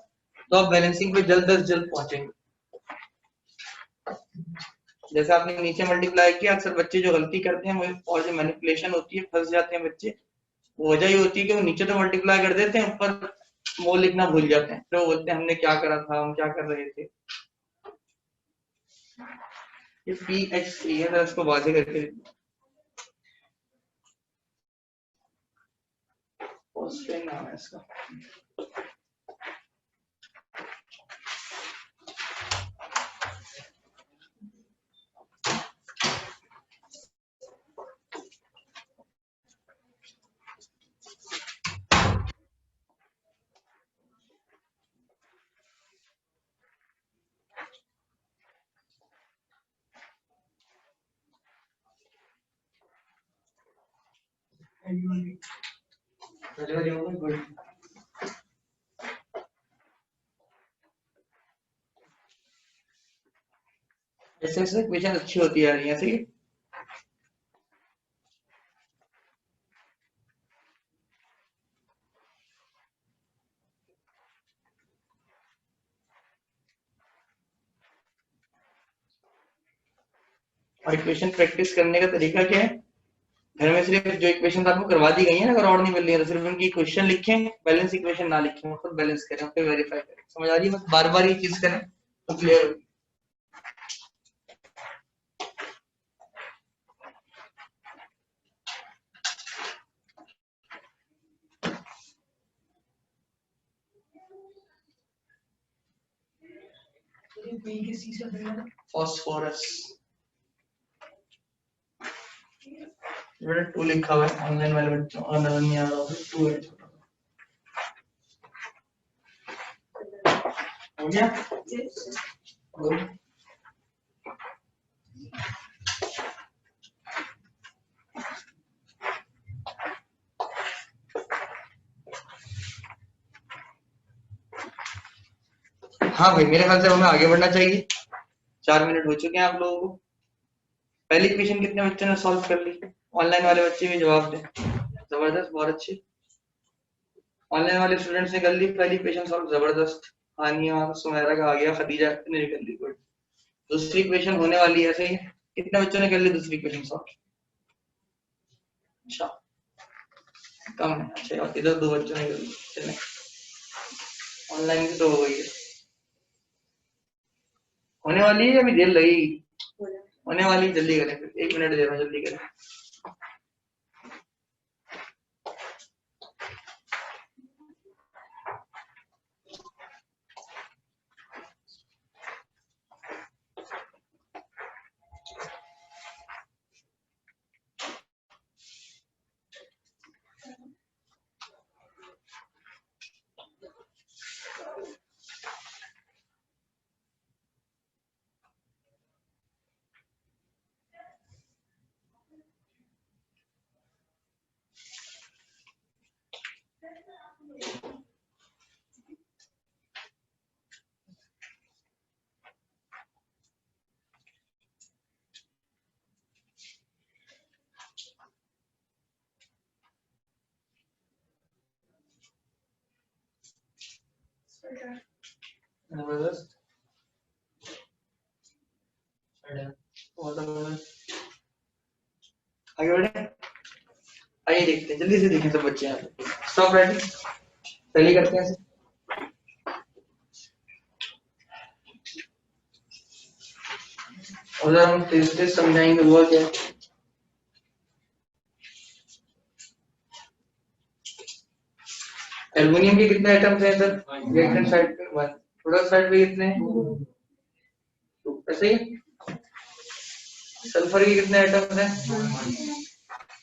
तो आप बैलेंसिंग पे जल्द से जल्द पहुंचेंगे। जैसे आपने नीचे मल्टीप्लाई किया, अक्सर बच्चे जो गलती करते हैं वो, और जो मैनिपुलेशन होती है, फंस जाते हैं बच्चे। वो वजह ये होती है कि वो नीचे तो मल्टीप्लाई कर देते हैं, ऊपर मोल लिखना भूल जाते हैं। फिर वो बोलते हैं हमने क्या करा था, हम क्या कर रहे थे। ये PH3 है, इसको वाजे करके फॉस्फेट नाम है इसका। ऐसे ऐसे इक्वेशन अच्छी होती आ रही है, सही है। और इक्वेशन प्रैक्टिस करने का तरीका क्या है, घर में सिर्फ जो इक्वेशन आपको करवा दी गई है, अगर और नहीं मिल रही है तो सिर्फ उनकी इक्वेशन लिखें, बैलेंस इक्वेशन ना लिखें, खुद बैलेंस करें, फिर वेरीफाई करें। समझ आ रही है? बस बार बार ये चीज करें तो क्लियर होगी। फॉस्फोरस टू लिखा हुआ है ऑनलाइन वाले बच्चों और नजर नहीं आ रहा होगा, टू है हो गया। गुड। हाँ भाई मेरे ख्याल से हमें आगे बढ़ना चाहिए। 4 मिनट हो चुके हैं आप लोगों को। पहली इक्वेशन कितने बच्चों ने सॉल्व कर ली? ऑनलाइन वाले बच्चे भी जवाब दें। जबरदस्त, बहुत अच्छी। ऑनलाइन वाले स्टूडेंट्स ने कर ली पहली इक्वेशन सॉल्व, जबरदस्त। हानिया सुमेरा का आ गया, खदीजा ने कर ली, गुड। दूसरी इक्वेशन होने वाली है, सही है। कितने बच्चों ने कर ली दूसरी इक्वेशन सॉल्व? अच्छा कम है, अच्छा और इधर 2 बच्चों ने कर ली। चलें ऑनलाइन की तो हो गई है, होने वाली है, अभी देर लगेगी। होने वाली, जल्दी करें, 1 मिनट दे रहा हूँ, जल्दी करें। जबरदस्त, आगे बढ़े। आइए देखते हैं, जल्दी से देखें सब बच्चे यहाँ पे। स्टॉप राइटिंग, पहले करते हैं ऐसे। और हम टेस्ट समझाएंगे हुआ क्या। एल्युमिनियम के कितने आइटम्स हैं सर? रिएक्टेंट साइड पे 1, प्रोडक्ट साइड पे कितने हैं? 2, ऐसे ही। सल्फर के कितने आइटम्स हैं?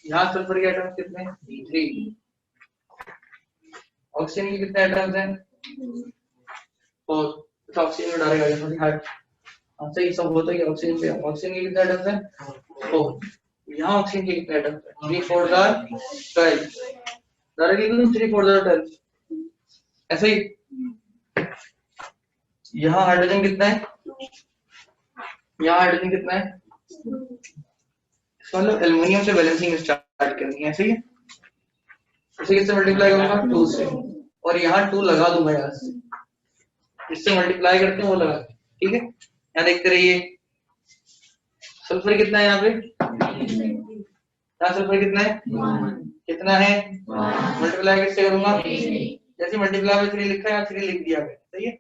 यहाँ सल्फर के आइटम्स कितने हैं? 3। ऑक्सीजन के कितने आइटम्स हैं? 4। तो ऑक्सीजन में डालेगा ये थोड़ी हार्ड। हाँ सही, सब होता है ऑक्सीजन पे। ऑक्सीजन के कितने आइटम्स हैं? 4। यहाँ ऑक्सीजन के कितने आइटम्स हैं? 3 4 12। डायरेक्टली 3 4 12, ऐसे ही। यहाँ हाइड्रोजन कितना है? यहाँ हाइड्रोजन कितना है? मतलब एल्युमिनियम से बैलेंसिंग स्टार्ट करनी है, सही है। इसे किससे मल्टीप्लाई करूंगा? 2 से, और यहाँ 2 लगा दूंगा यहाँ से। इससे मल्टीप्लाई करते हैं वो लगा, ठीक है। यहाँ देखते रहिए। सल्फर कितना है यहाँ पे? यहाँ सल्फर कितना है? कितना है? मल्टीप्लाई किससे करूंगा? जैसे मल्टीप्लाई में 3 लिखा है, यहाँ 3 लिख दिया गया, सही है।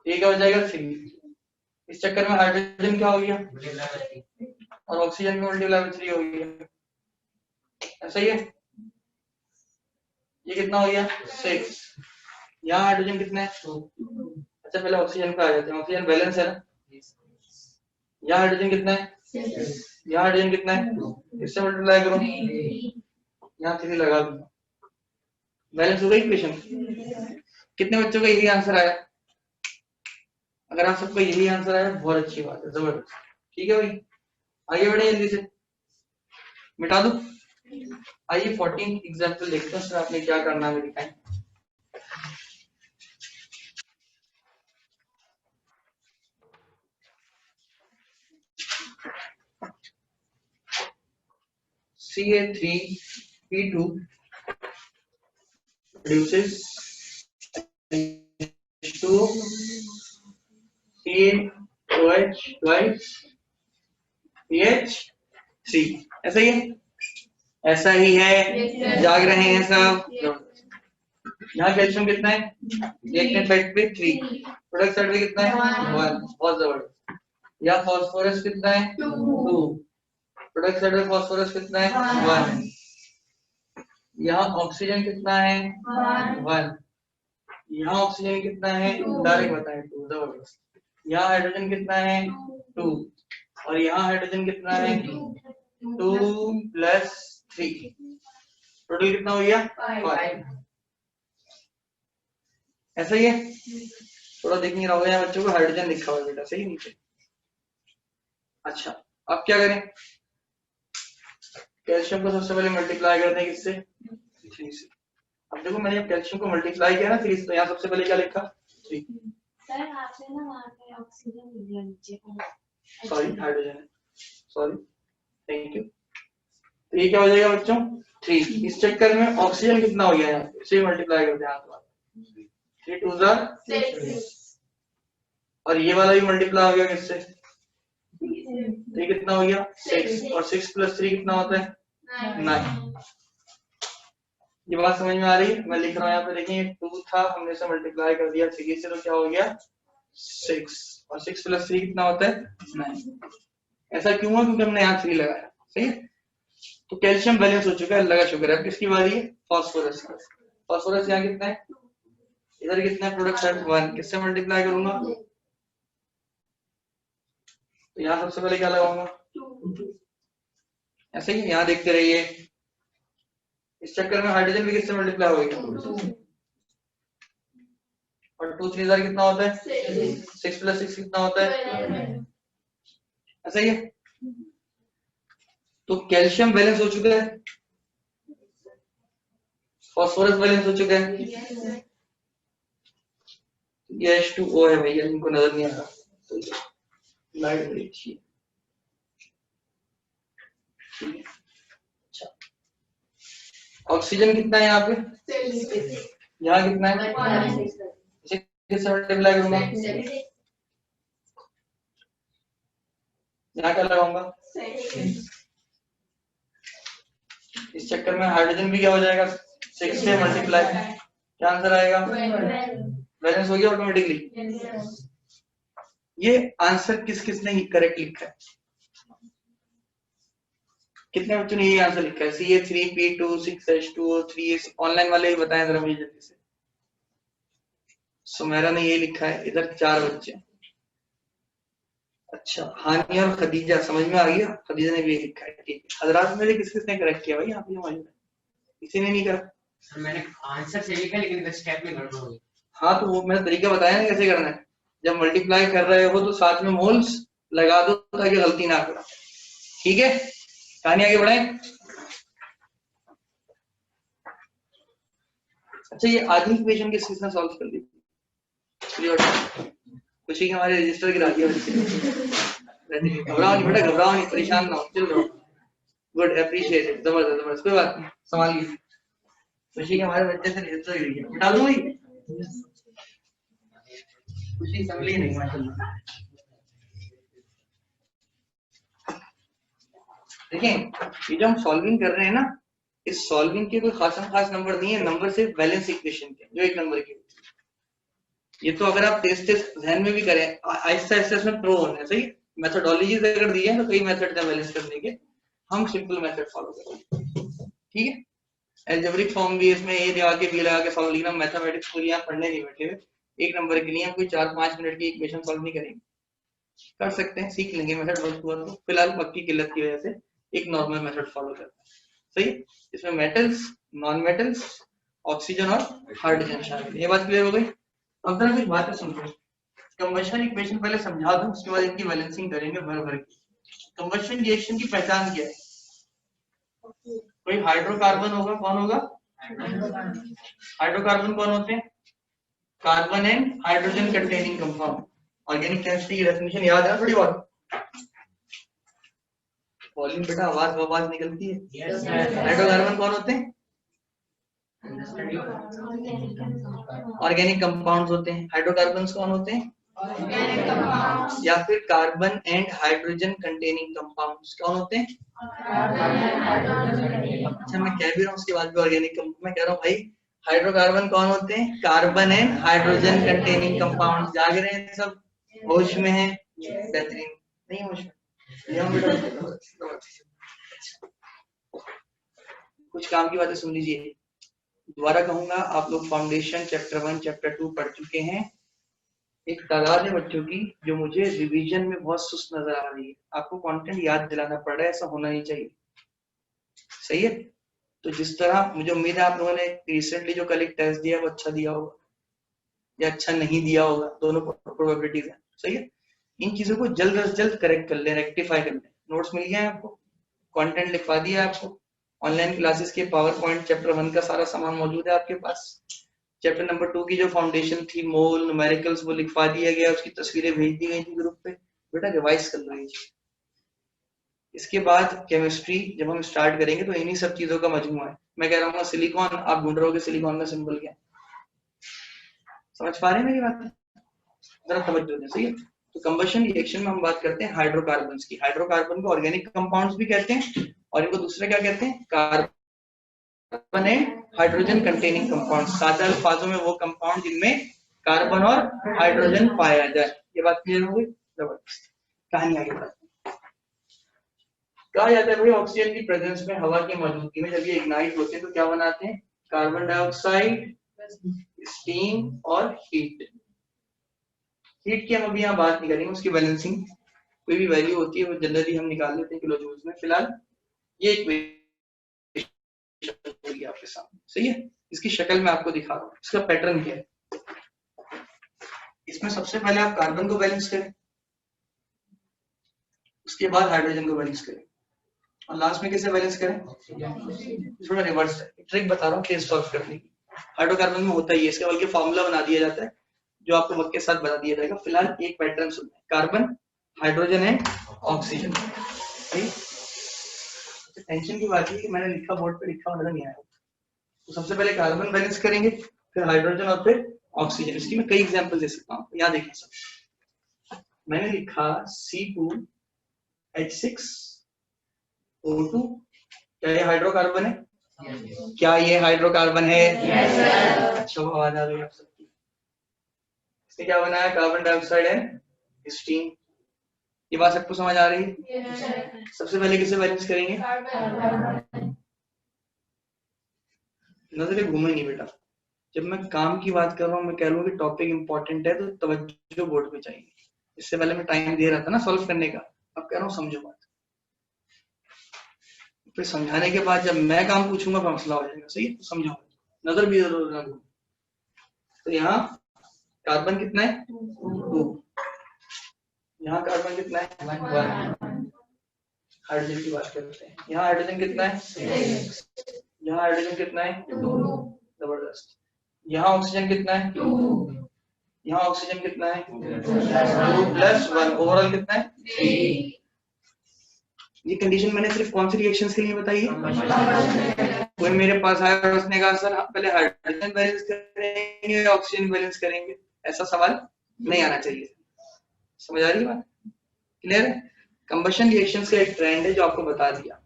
ये क्या हो जाएगा? 3। इस चक्कर में हाइड्रोजन क्या हो गया? और ऑक्सीजन में मल्टीप्लाई में 3 हो गया, ऐसा ही है। ये कितना हो गया? 6। यहाँ हाइड्रोजन कितना है? 2। अच्छा पहले ऑक्सीजन पे आ जाते हैं, ऑक्सीजन बैलेंस है ना। यहाँ हाइड्रोजन कितना है? यहाँ हाइड्रोजन कितना है? इससे मल्टीप्लाई करो, यहाँ 3 लगा दूंगा, बैलेंस हो गई इक्वेशन। कितने बच्चों का यही आंसर आया? अगर आप सबका यही आंसर आया बहुत अच्छी बात है, जबरदस्त, ठीक है भाई। आगे बढ़े जल्दी से, मिटा दो। आइए 14 एग्जाम्पल देखते हैं, उसमें आपने क्या करना है दिखाएं। Ca3P2 produces H2O CaOH twice CH3, ऐसा ही है। ऐसा ही है, जाग रहे हैं सब। यहाँ कैल्शियम कितना है? रिएक्टेंट साइड पे 3, प्रोडक्ट साइड पे कितना है? 1, बहुत जबरदस्त। यहाँ फास्फोरस कितना है? 2, प्रोडक्ट साइड पे फास्फोरस कितना है? 1। यहाँ ऑक्सीजन कितना है? 1। यहाँ ऑक्सीजन कितना है, डायरेक्ट बताएं 2, जबरदस्त। यहाँ हाइड्रोजन कितना है 2, और यहाँ हाइड्रोजन कितना है 2 + 3, टोटल कितना हो गया 5। ऐसा ही है, थोड़ा देख नहीं रहा होगा यहाँ बच्चों को, हाइड्रोजन लिखा हुआ है बेटा सही नीचे। अच्छा अब क्या करें, कैल्शियम को सबसे पहले मल्टीप्लाई करते हैं किससे, 3 से। अब देखो मैंने कैल्शियम को मल्टीप्लाई किया ना 3 से, तो यहाँ सबसे पहले क्या लिखा 3, सर आपने ना वहाँ पे ऑक्सीजन लिख दिया नीचे। सॉरी हाइड्रोजन है, सॉरी, थैंक यू। तो ये क्या हो जाएगा बच्चों 3। इस चक्कर में ऑक्सीजन कितना हो गया यहाँ पे, इसे मल्टीप्लाई करते हैं हाथ वाला, 3 2 जार, और ये वाला भी मल्टीप्लाई हो गया किससे, तो ये कितना हो गया 6, और 6 + 3 कितना होता है 9। ये बात समझ में आ रही है, मैं लिख रहा हूँ यहाँ पे देखिए 2 था, हमने इसे मल्टीप्लाई कर दिया 3 से, तो क्या हो गया 6, और 6 + 3 कितना होता है 9। ऐसा क्यों हुआ, क्योंकि हमने यहाँ 3 लगाया, सही है। तो कैल्शियम बैलेंस हो चुका है, अल्लाह का शुक्र है। किसकी बारी है, फास्फोरस का। फास्फोरस यहाँ कितना है, इधर कितना है प्रोडक्ट 1, किससे मल्टीप्लाई करूंगा, तो यहाँ सबसे पहले क्या लगाऊंगा, ऐसे ही यहाँ देखते रहिए। इस चक्कर में हाइड्रोजन भी किससे मल्टीप्लाई हो गया, और 2 3 जार कितना होता है 6 + 6 कितना होता है, ऐसा ही है। तो कैल्शियम बैलेंस हो चुका है, फास्फोरस बैलेंस हो चुका है, ये H2O है भैया, इनको नजर नहीं आ रहा, तो लाइट बड़ी अच्छी है। अच्छा ऑक्सीजन कितना है यहाँ पे, यहाँ कितना है, इसे किससे मल्टीप्लाई करूंगा, यहाँ क्या लगाऊंगा, इस चक्कर में हाइड्रोजन भी क्या हो जाएगा 6 से मल्टीप्लाई, क्या आंसर आएगा, बैलेंस हो गया ऑटोमेटिकली। ये आंसर किस किसने करेक्ट लिखा है, कितने बच्चों ने ये आंसर लिखा है, CA3P2 6H2O3, ऑनलाइन वाले ही बताएं जरा मुझे जल्दी से। सुमेरा ने ये लिखा है, इधर 4 बच्चे। अच्छा हानिया और खदीजा, समझ में आ गया, खदीजा ने भी ये लिखा है, ठीक है। हजरात में किस किसने करेक्ट किया भाई, यहाँ पे मौजूद है, किसी ने नहीं करा, सर मैंने आंसर सही लिखा लेकिन स्टेप में गड़बड़ हो गई। हाँ तो वो मैंने तरीका बताया ना कैसे करना है, जब मल्टीप्लाई कर रहे हो तो साथ में मोल्स लगा दो ताकि गलती ना करो, ठीक है। कहानी आगे बढ़ाएं। अच्छा ये आधी इक्वेशन किस किसने सॉल्व कर ली, खुशी के हमारे रजिस्टर गिरा दिया, घबराओ नहीं बेटा, घबराओ नहीं, परेशान ना हो, चल रहा, गुड, अप्रिशिएटेड, जबरदस्त जबरदस्त, कोई बात नहीं, संभालिए। खुशी के हमारे बच्चे से रजिस्टर गिर गया, बता दूं भाई, खुशी संभली नहीं माशाल्लाह। देखें ये जो हम सॉल्विंग कर रहे हैं ना, इस सॉल्विंग के कोई खास नंबर नहीं है, नंबर सिर्फ बैलेंस इक्वेशन के जो 1 नंबर की। ये तो अगर आप तेज ध्यान में भी करें, आहिस्ता आहिस्ता इसमें प्रो होना है, सही। मेथोडोलॉजीज अगर दी है तो कई मेथड है बैलेंस करने के, हम सिंपल मेथड फॉलो करेंगे, ठीक है। एल्जेब्रिक फॉर्म भी इसमें ए लगा के बी लगा के सॉल्व लिखना, मैथमेटिक्स को यहाँ पढ़ने नहीं बैठे हुए, 1 नंबर के लिए हम कोई 4-5 मिनट की इक्वेशन सॉल्व नहीं करेंगे, कर सकते हैं, सीख लेंगे मेथड वर्क हुआ तो। फिलहाल वक्त की किल्लत की वजह से एक नॉर्मल मेथड फॉलो करते हैं, सही। इसमें मेटल्स, नॉन मेटल्स, ऑक्सीजन और हाइड्रोजन शामिल है, ये बात क्लियर हो गई। अब जरा कुछ बातें सुनो, कंबशन इक्वेशन पहले समझा दूं, उसके बाद इनकी बैलेंसिंग करेंगे भर भर के। कंबशन रिएक्शन की पहचान क्या है, कोई हाइड्रोकार्बन होगा, कौन होगा, हाइड्रोकार्बन कौन होते हैं, carbon and hydrogen containing compound. Organic chemistry की डेफिनेशन याद है थोड़ी बहुत, वॉल्यूम बेटा आवाज निकलती है। हाइड्रोकार्बन कौन होते हैं, ऑर्गेनिक कंपाउंड्स होते हैं। हाइड्रोकार्बन्स कौन होते हैं, या फिर carbon and hydrogen containing compounds कौन होते हैं। अच्छा मैं कह भी रहा हूँ उसके बाद भी ऑर्गेनिक, मैं कह रहा हूँ भाई हाइड्रोकार्बन कौन होते हैं, carbon and hydrogen containing compounds. जाग रहे हैं सब, होश में हैं, बेहतरीन, नहीं होश में कुछ काम की बातें सुन लीजिए। दोबारा कहूंगा, आप लोग फाउंडेशन चैप्टर 1 चैप्टर 2 पढ़ चुके हैं। एक तादाद है बच्चों की जो मुझे रिवीजन में बहुत सुस्त नजर आ रही है। आपको कंटेंट याद दिलाना पड़ रहा है, ऐसा होना नहीं चाहिए। सही है। तो जिस तरह मुझे उम्मीद है आप लोगों ने रिसेंटली जो कल एक टेस्ट दिया वो अच्छा दिया होगा या अच्छा नहीं दिया होगा, दोनों प्रोबेबिलिटीज है। सही है। इन चीजों को जल्द से जल्द करेक्ट कर ले, रेक्टिफाई कर ले। नोट्स मिल गया है आपको, कंटेंट लिखवा दिया है आपको, ऑनलाइन क्लासेस के पावर पॉइंट चैप्टर 1 का सारा सामान मौजूद है आपके पास। चैप्टर नंबर 2 की जो फाउंडेशन थी, मोल, न्यूमेरिकल्स, वो लिखवा दिया गया, उसकी तस्वीरें भेज दी गई थी ग्रुप पे। बेटा रिवाइज कर लो ये। इसके बाद केमिस्ट्री जब हम स्टार्ट करेंगे तो इन्हीं सब चीजों का मजमूआ है। मैं कह रहा हूँ सिलिकॉन, आप ढूंढ रहे हो सिलिकॉन का सिंबल क्या है। समझ पा रहे हैं मेरी बात? जरा तवज्जो दें। सही है। तो कंबशन रिएक्शन में हम बात करते हैं हाइड्रोकार्बन्स की। हाइड्रोकार्बन को ऑर्गेनिक कंपाउंड्स भी कहते हैं और इनको दूसरे क्या कहते हैं, carbon and hydrogen containing compound. सादा अल्फाजों में वो कंपाउंड जिनमें कार्बन और हाइड्रोजन पाया जाए। ये बात क्लियर हो गई? जबरदस्त। कहानी आगे बढ़ाते हैं। कहा जाता है भाई ऑक्सीजन की प्रेजेंस में, हवा की मौजूदगी में जब ये इग्नाइट होते हैं तो क्या बनाते हैं, कार्बन डाइऑक्साइड, स्टीम और हीट। हीट की हम अभी यहाँ बात नहीं करेंगे, उसकी बैलेंसिंग कोई भी वैल्यू होती है वो जनरली हम निकाल लेते हैं किलो जूल्स में। फिलहाल ये एक होगी आपके सामने। सही है। इसकी शक्ल में आपको दिखा रहा हूँ, इसका पैटर्न क्या है। इसमें सबसे पहले आप कार्बन को बैलेंस करें, उसके बाद हाइड्रोजन को बैलेंस करें और लास्ट में किसे बैलेंस करें। थोड़ा रिवर्स है, ट्रिक बता रहा हूँ केस सॉल्व करने की। हाइड्रोकार्बन में होता ही है, इसका बल्कि फॉर्मूला बना दिया जाता है जो आपको वक्त के साथ बता दिया जाएगा। फिलहाल एक पैटर्न सुनना है, carbon, hydrogen and oxygen. Tension की बात है कि मैंने लिखा बोर्ड पे, लिखा नजर नहीं आया। तो सबसे पहले कार्बन बैलेंस करेंगे, फिर हाइड्रोजन और फिर ऑक्सीजन। इसकी मैं कई एग्जांपल दे सकता हूँ, यहाँ देखिए सब। मैंने लिखा C2H6O2, क्या ये हाइड्रोकार्बन है? क्या ये हाइड्रोकार्बन है? अच्छा आवाज आ रही है आप सबकी। इसने क्या बनाया, कार्बन डाइऑक्साइड एंड स्टीम। ये बात सबको समझ आ रही है? सबसे पहले किसे बैलेंस करेंगे, नजरें घूमेंगी बेटा। जब मैं काम की बात कर रहा हूँ, मैं कह रहा हूँ कि टॉपिक इंपॉर्टेंट है तो तवज्जो बोर्ड पे चाहिए। इससे पहले मैं टाइम दे रहा था ना सॉल्व करने का, अब कह रहा हूँ समझो बात। फिर समझाने के बाद जब मैं काम पूछूंगा तो मसला हो जाएगा। सही है, तो समझो, नजर भी जरूर ना घूमे। तो यहाँ कार्बन कितना है, 2। यहाँ कार्बन कितना है, 1। हाइड्रोजन की बात करते हैं, यहाँ हाइड्रोजन कितना है, 6। यहाँ हाइड्रोजन कितना है, 2। जबरदस्त। यहाँ ऑक्सीजन कितना है, 2। यहाँ ऑक्सीजन कितना है, 2 + 1, ओवरऑल कितना है, 3। ये कंडीशन मैंने सिर्फ कौन सी रिएक्शंस के लिए बताई है। कोई मेरे पास आया और उसने कहा सर पहले हाइड्रोजन बैलेंस करेंगे ऑक्सीजन बैलेंस करेंगे, ऐसा सवाल नहीं आना चाहिए। समझ आ रही है बात? क्लियर है? कंबशन रिएक्शंस का एक ट्रेंड है जो आपको बता दिया,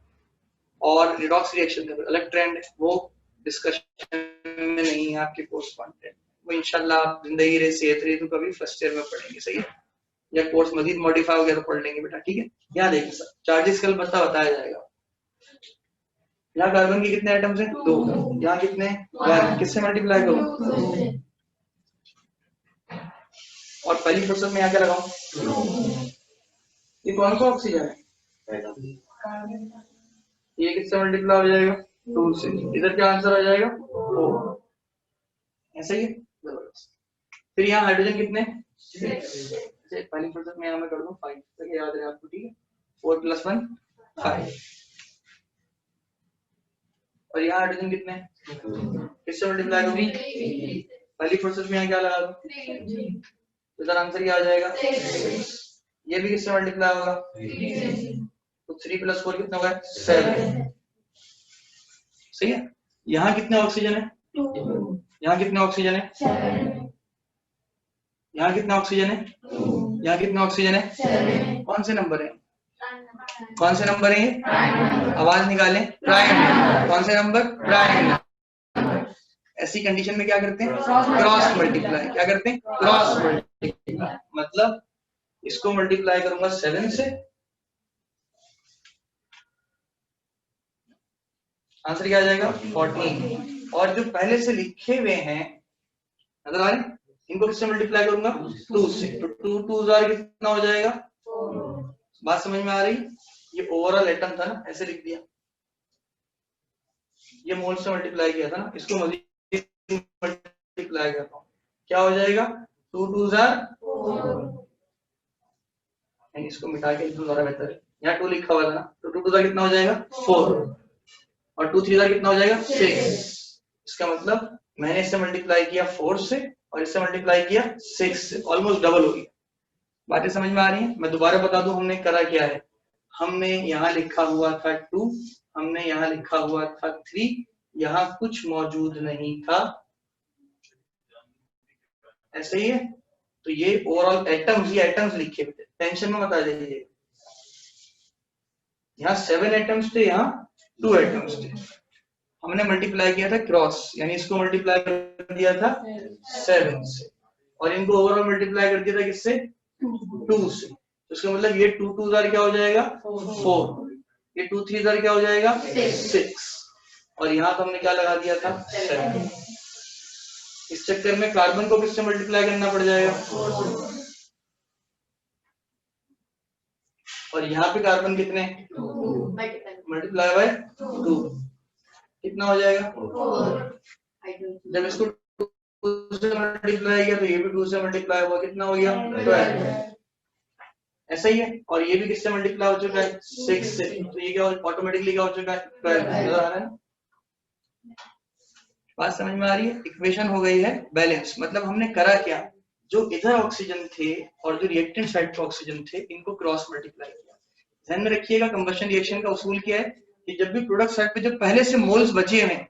और रिडॉक्स रिएक्शन का अलग ट्रेंड है, वो डिस्कशन में नहीं है आपके कोर्स कंटेंट। वो इंशाल्लाह आप जिंदगी रहे सेहत रही तो कभी फर्स्ट ईयर में पढ़ेंगे। सही है, या कोर्स मजीद मॉडिफाई हो गया तो पढ़ लेंगे बेटा। ठीक है, यहाँ देखिए सर, चार्जेस कल बताया जाएगा। यहाँ कार्बन के कितने एटम्स हैं, 2। यहाँ कितने, 1। किससे मल्टीप्लाई करूं, और पहली फुर्सत में यहाँ क्या लगाऊं, ये कौन सा ऑक्सीजन है, ये किससे मल्टीप्लाई हो जाएगा, 2 से। इधर क्या आंसर आ जाएगा, 4। ऐसा ही है, जबरदस्त। फिर यहाँ हाइड्रोजन कितने, 6। पहली फुर्सत में यहाँ मैं कर दूं 5, तो याद रहे आपको। ठीक है, 4 + 1 5। और यहाँ हाइड्रोजन कितने, किससे मल्टीप्लाई करूंगी, पहली फुर्सत में यहाँ क्या लगा दूं, तो इधर आंसर क्या आ जाएगा, ये भी किससे मल्टीप्लाई होगा, तो 3 + 4 कितना होगा, 7। सही है। यहाँ कितने ऑक्सीजन है, यहाँ कितने ऑक्सीजन है, यहाँ कितना ऑक्सीजन है, यहाँ कितना ऑक्सीजन है, कौन से नंबर है, कौन से नंबर है, आवाज निकालें, प्राइम। कौन से नंबर, प्राइम। ऐसी कंडीशन में क्या करते हैं, क्रॉस मल्टीप्लाई। क्या करते हैं, क्रॉस मल्टीप्लाई। मतलब इसको मल्टीप्लाई करूंगा 7 से, आंसर क्या आ जाएगा, 14। और जो पहले से लिखे हुए हैं नजर आ रहे, इनको किससे मल्टीप्लाई करूंगा 2 से, तो 2 2 जार कितना हो जाएगा 4। बात समझ में आ रही? ये ओवरऑल एटम था ना, ऐसे लिख दिया, ये मोल से मल्टीप्लाई किया था ना, इसको मजीद मल्टीप्लाई करता हूँ, क्या हो जाएगा 2 2 जार 4, इसको मिटा के लिखूं ज़्यादा बेहतर है, यहाँ 2 लिखा हुआ था ना, तो 2 2 जार कितना हो जाएगा 4 और 2 3 जार कितना हो जाएगा 6। इसका मतलब मैंने इससे मल्टीप्लाई किया 4 से और इससे मल्टीप्लाई किया 6 से, ऑलमोस्ट डबल हो गया। बातें समझ में आ रही हैं? मैं दोबारा बता दूं हमने करा क्या है। हमने यहाँ लिखा हुआ था 2, हमने यहाँ लिखा हुआ था 3, यहाँ कुछ मौजूद नहीं था, ऐसे ही है। तो ये ओवरऑल एटम्स, ये एटम्स लिखे हुए थे, टेंशन में मत आ जाइए। यहाँ 7 एटम्स थे, यहाँ 2 एटम्स थे, हमने मल्टीप्लाई किया था क्रॉस, यानी इसको मल्टीप्लाई कर दिया था 7 से और इनको ओवरऑल मल्टीप्लाई कर दिया था किससे 2 से। तो इसका मतलब ये 2 2 जार क्या हो जाएगा 4, ये 2 3 जार क्या हो जाएगा 6 और यहाँ तो हमने क्या लगा दिया था 7। इस चक्कर में कार्बन को किससे मल्टीप्लाई करना पड़ जाएगा और यहाँ पे कार्बन कितने मल्टीप्लाई बाय 2 कितना हो जाएगा 4। जब इसको 2 से मल्टीप्लाई किया तो ये भी 2 से मल्टीप्लाई हुआ, कितना हो गया 12। ऐसा ही है, और ये भी किससे मल्टीप्लाई हो चुका है 6 से, तो ये क्या ऑटोमेटिकली क्या हो चुका है 12। नजर आ रहा है? बात समझ में आ रही है? इक्वेशन हो गई है बैलेंस। मतलब हमने करा क्या, जो इधर ऑक्सीजन थे और जो रिएक्टेंट साइड पे ऑक्सीजन थे, इनको क्रॉस मल्टीप्लाई किया। ध्यान में रखिएगा, कंबशन रिएक्शन का उसूल क्या है कि जब भी प्रोडक्ट साइड पे जो पहले से मोल्स बचे हैं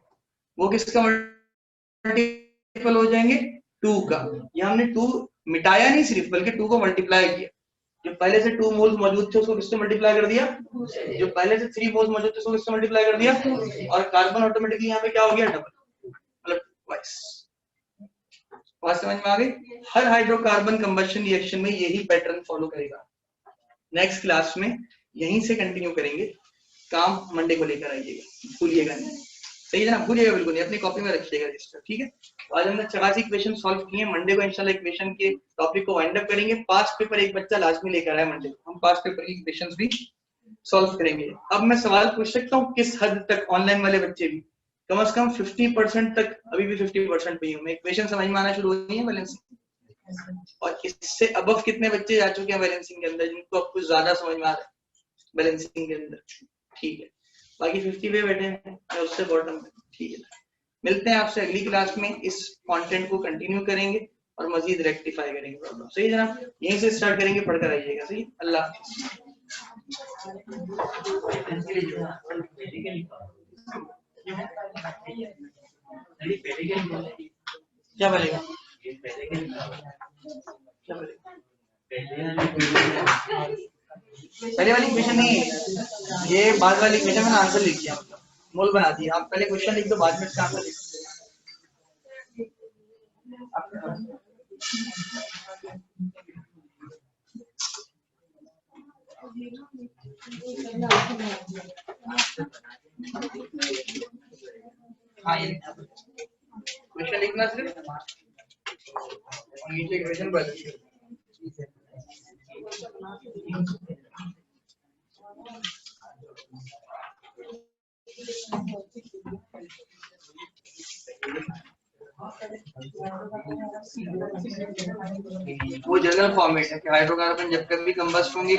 वो किसका मल्टीपल हो जाएंगे 2 का। यहाँ हमने 2 मिटाया नहीं सिर्फ, बल्कि 2 को मल्टीप्लाई किया। जो पहले से 2 मोल्स मौजूद थे उसको किससे मल्टीप्लाई कर दिया, जो पहले से 3 मोल्स मौजूद थे उसको किससे मल्टीप्लाई कर दिया, और कार्बन ऑटोमेटिकली यहाँ पे क्या हो गया डबल, मतलब ट्वाइस। बात समझ में आ गई? हर हाइड्रोकार्बन कंबशन रिएक्शन में यही पैटर्न फॉलो करेगा। नेक्स्ट क्लास में यहीं से कंटिन्यू करेंगे, काम मंडे को लेकर आइएगा, भूलिएगा नहीं, सही है ना? भूलिएगा बिल्कुल नहीं, अपनी कॉपी में रखिएगा रजिस्टर, ठीक है? आज हमने 84 इक्वेशन सॉल्व किए। मंडे को इंशाल्लाह इक्वेशन के टॉपिक को वाइंड अप करेंगे। पास्ट पेपर एक बच्चा लाजमी लेकर आया मंडे को, हम पास्ट पेपर की इक्वेशंस भी सॉल्व करेंगे। अब मैं सवाल पूछ सकता हूँ, किस हद तक ऑनलाइन वाले बच्चे भी कम से कम 50% तक, अभी भी 50% पे ही हूँ मैं, इक्वेशन समझ में आना शुरू हुई है बैलेंसिंग, और इससे अबव कितने बच्चे जा चुके हैं बैलेंसिंग के अंदर, जिनको अब कुछ ज्यादा समझ में आ रहा है बैलेंसिंग के अंदर? ठीक है, बाकी 50 पे बैठे हैं, उससे बॉटम पे, ठीक है। मिलते हैं आपसे अगली क्लास में, इस कंटेंट को कंटिन्यू करेंगे और मजीद रेक्टिफाई करेंगे प्रॉब्लम, सही है जनाब? यहीं से स्टार्ट करेंगे, पढ़कर आइएगा, सही? अल्लाह क्या बोलेगा, क्या बोलेगा? पहले वाली इक्वेशन नहीं है ये, बाद वाली इक्वेशन मैंने आंसर लिख दिया, मतलब मोल बना दिया। आप पहले क्वेश्चन लिख दो, बाद में इसका आंसर लिख दो। हाँ, ये क्वेश्चन लिखना सिर्फ, नीचे इक्वेशन बदल वो जनरल फॉर्मेट है कि हाइड्रोकार्बन जब कभी कंबस्ट होंगे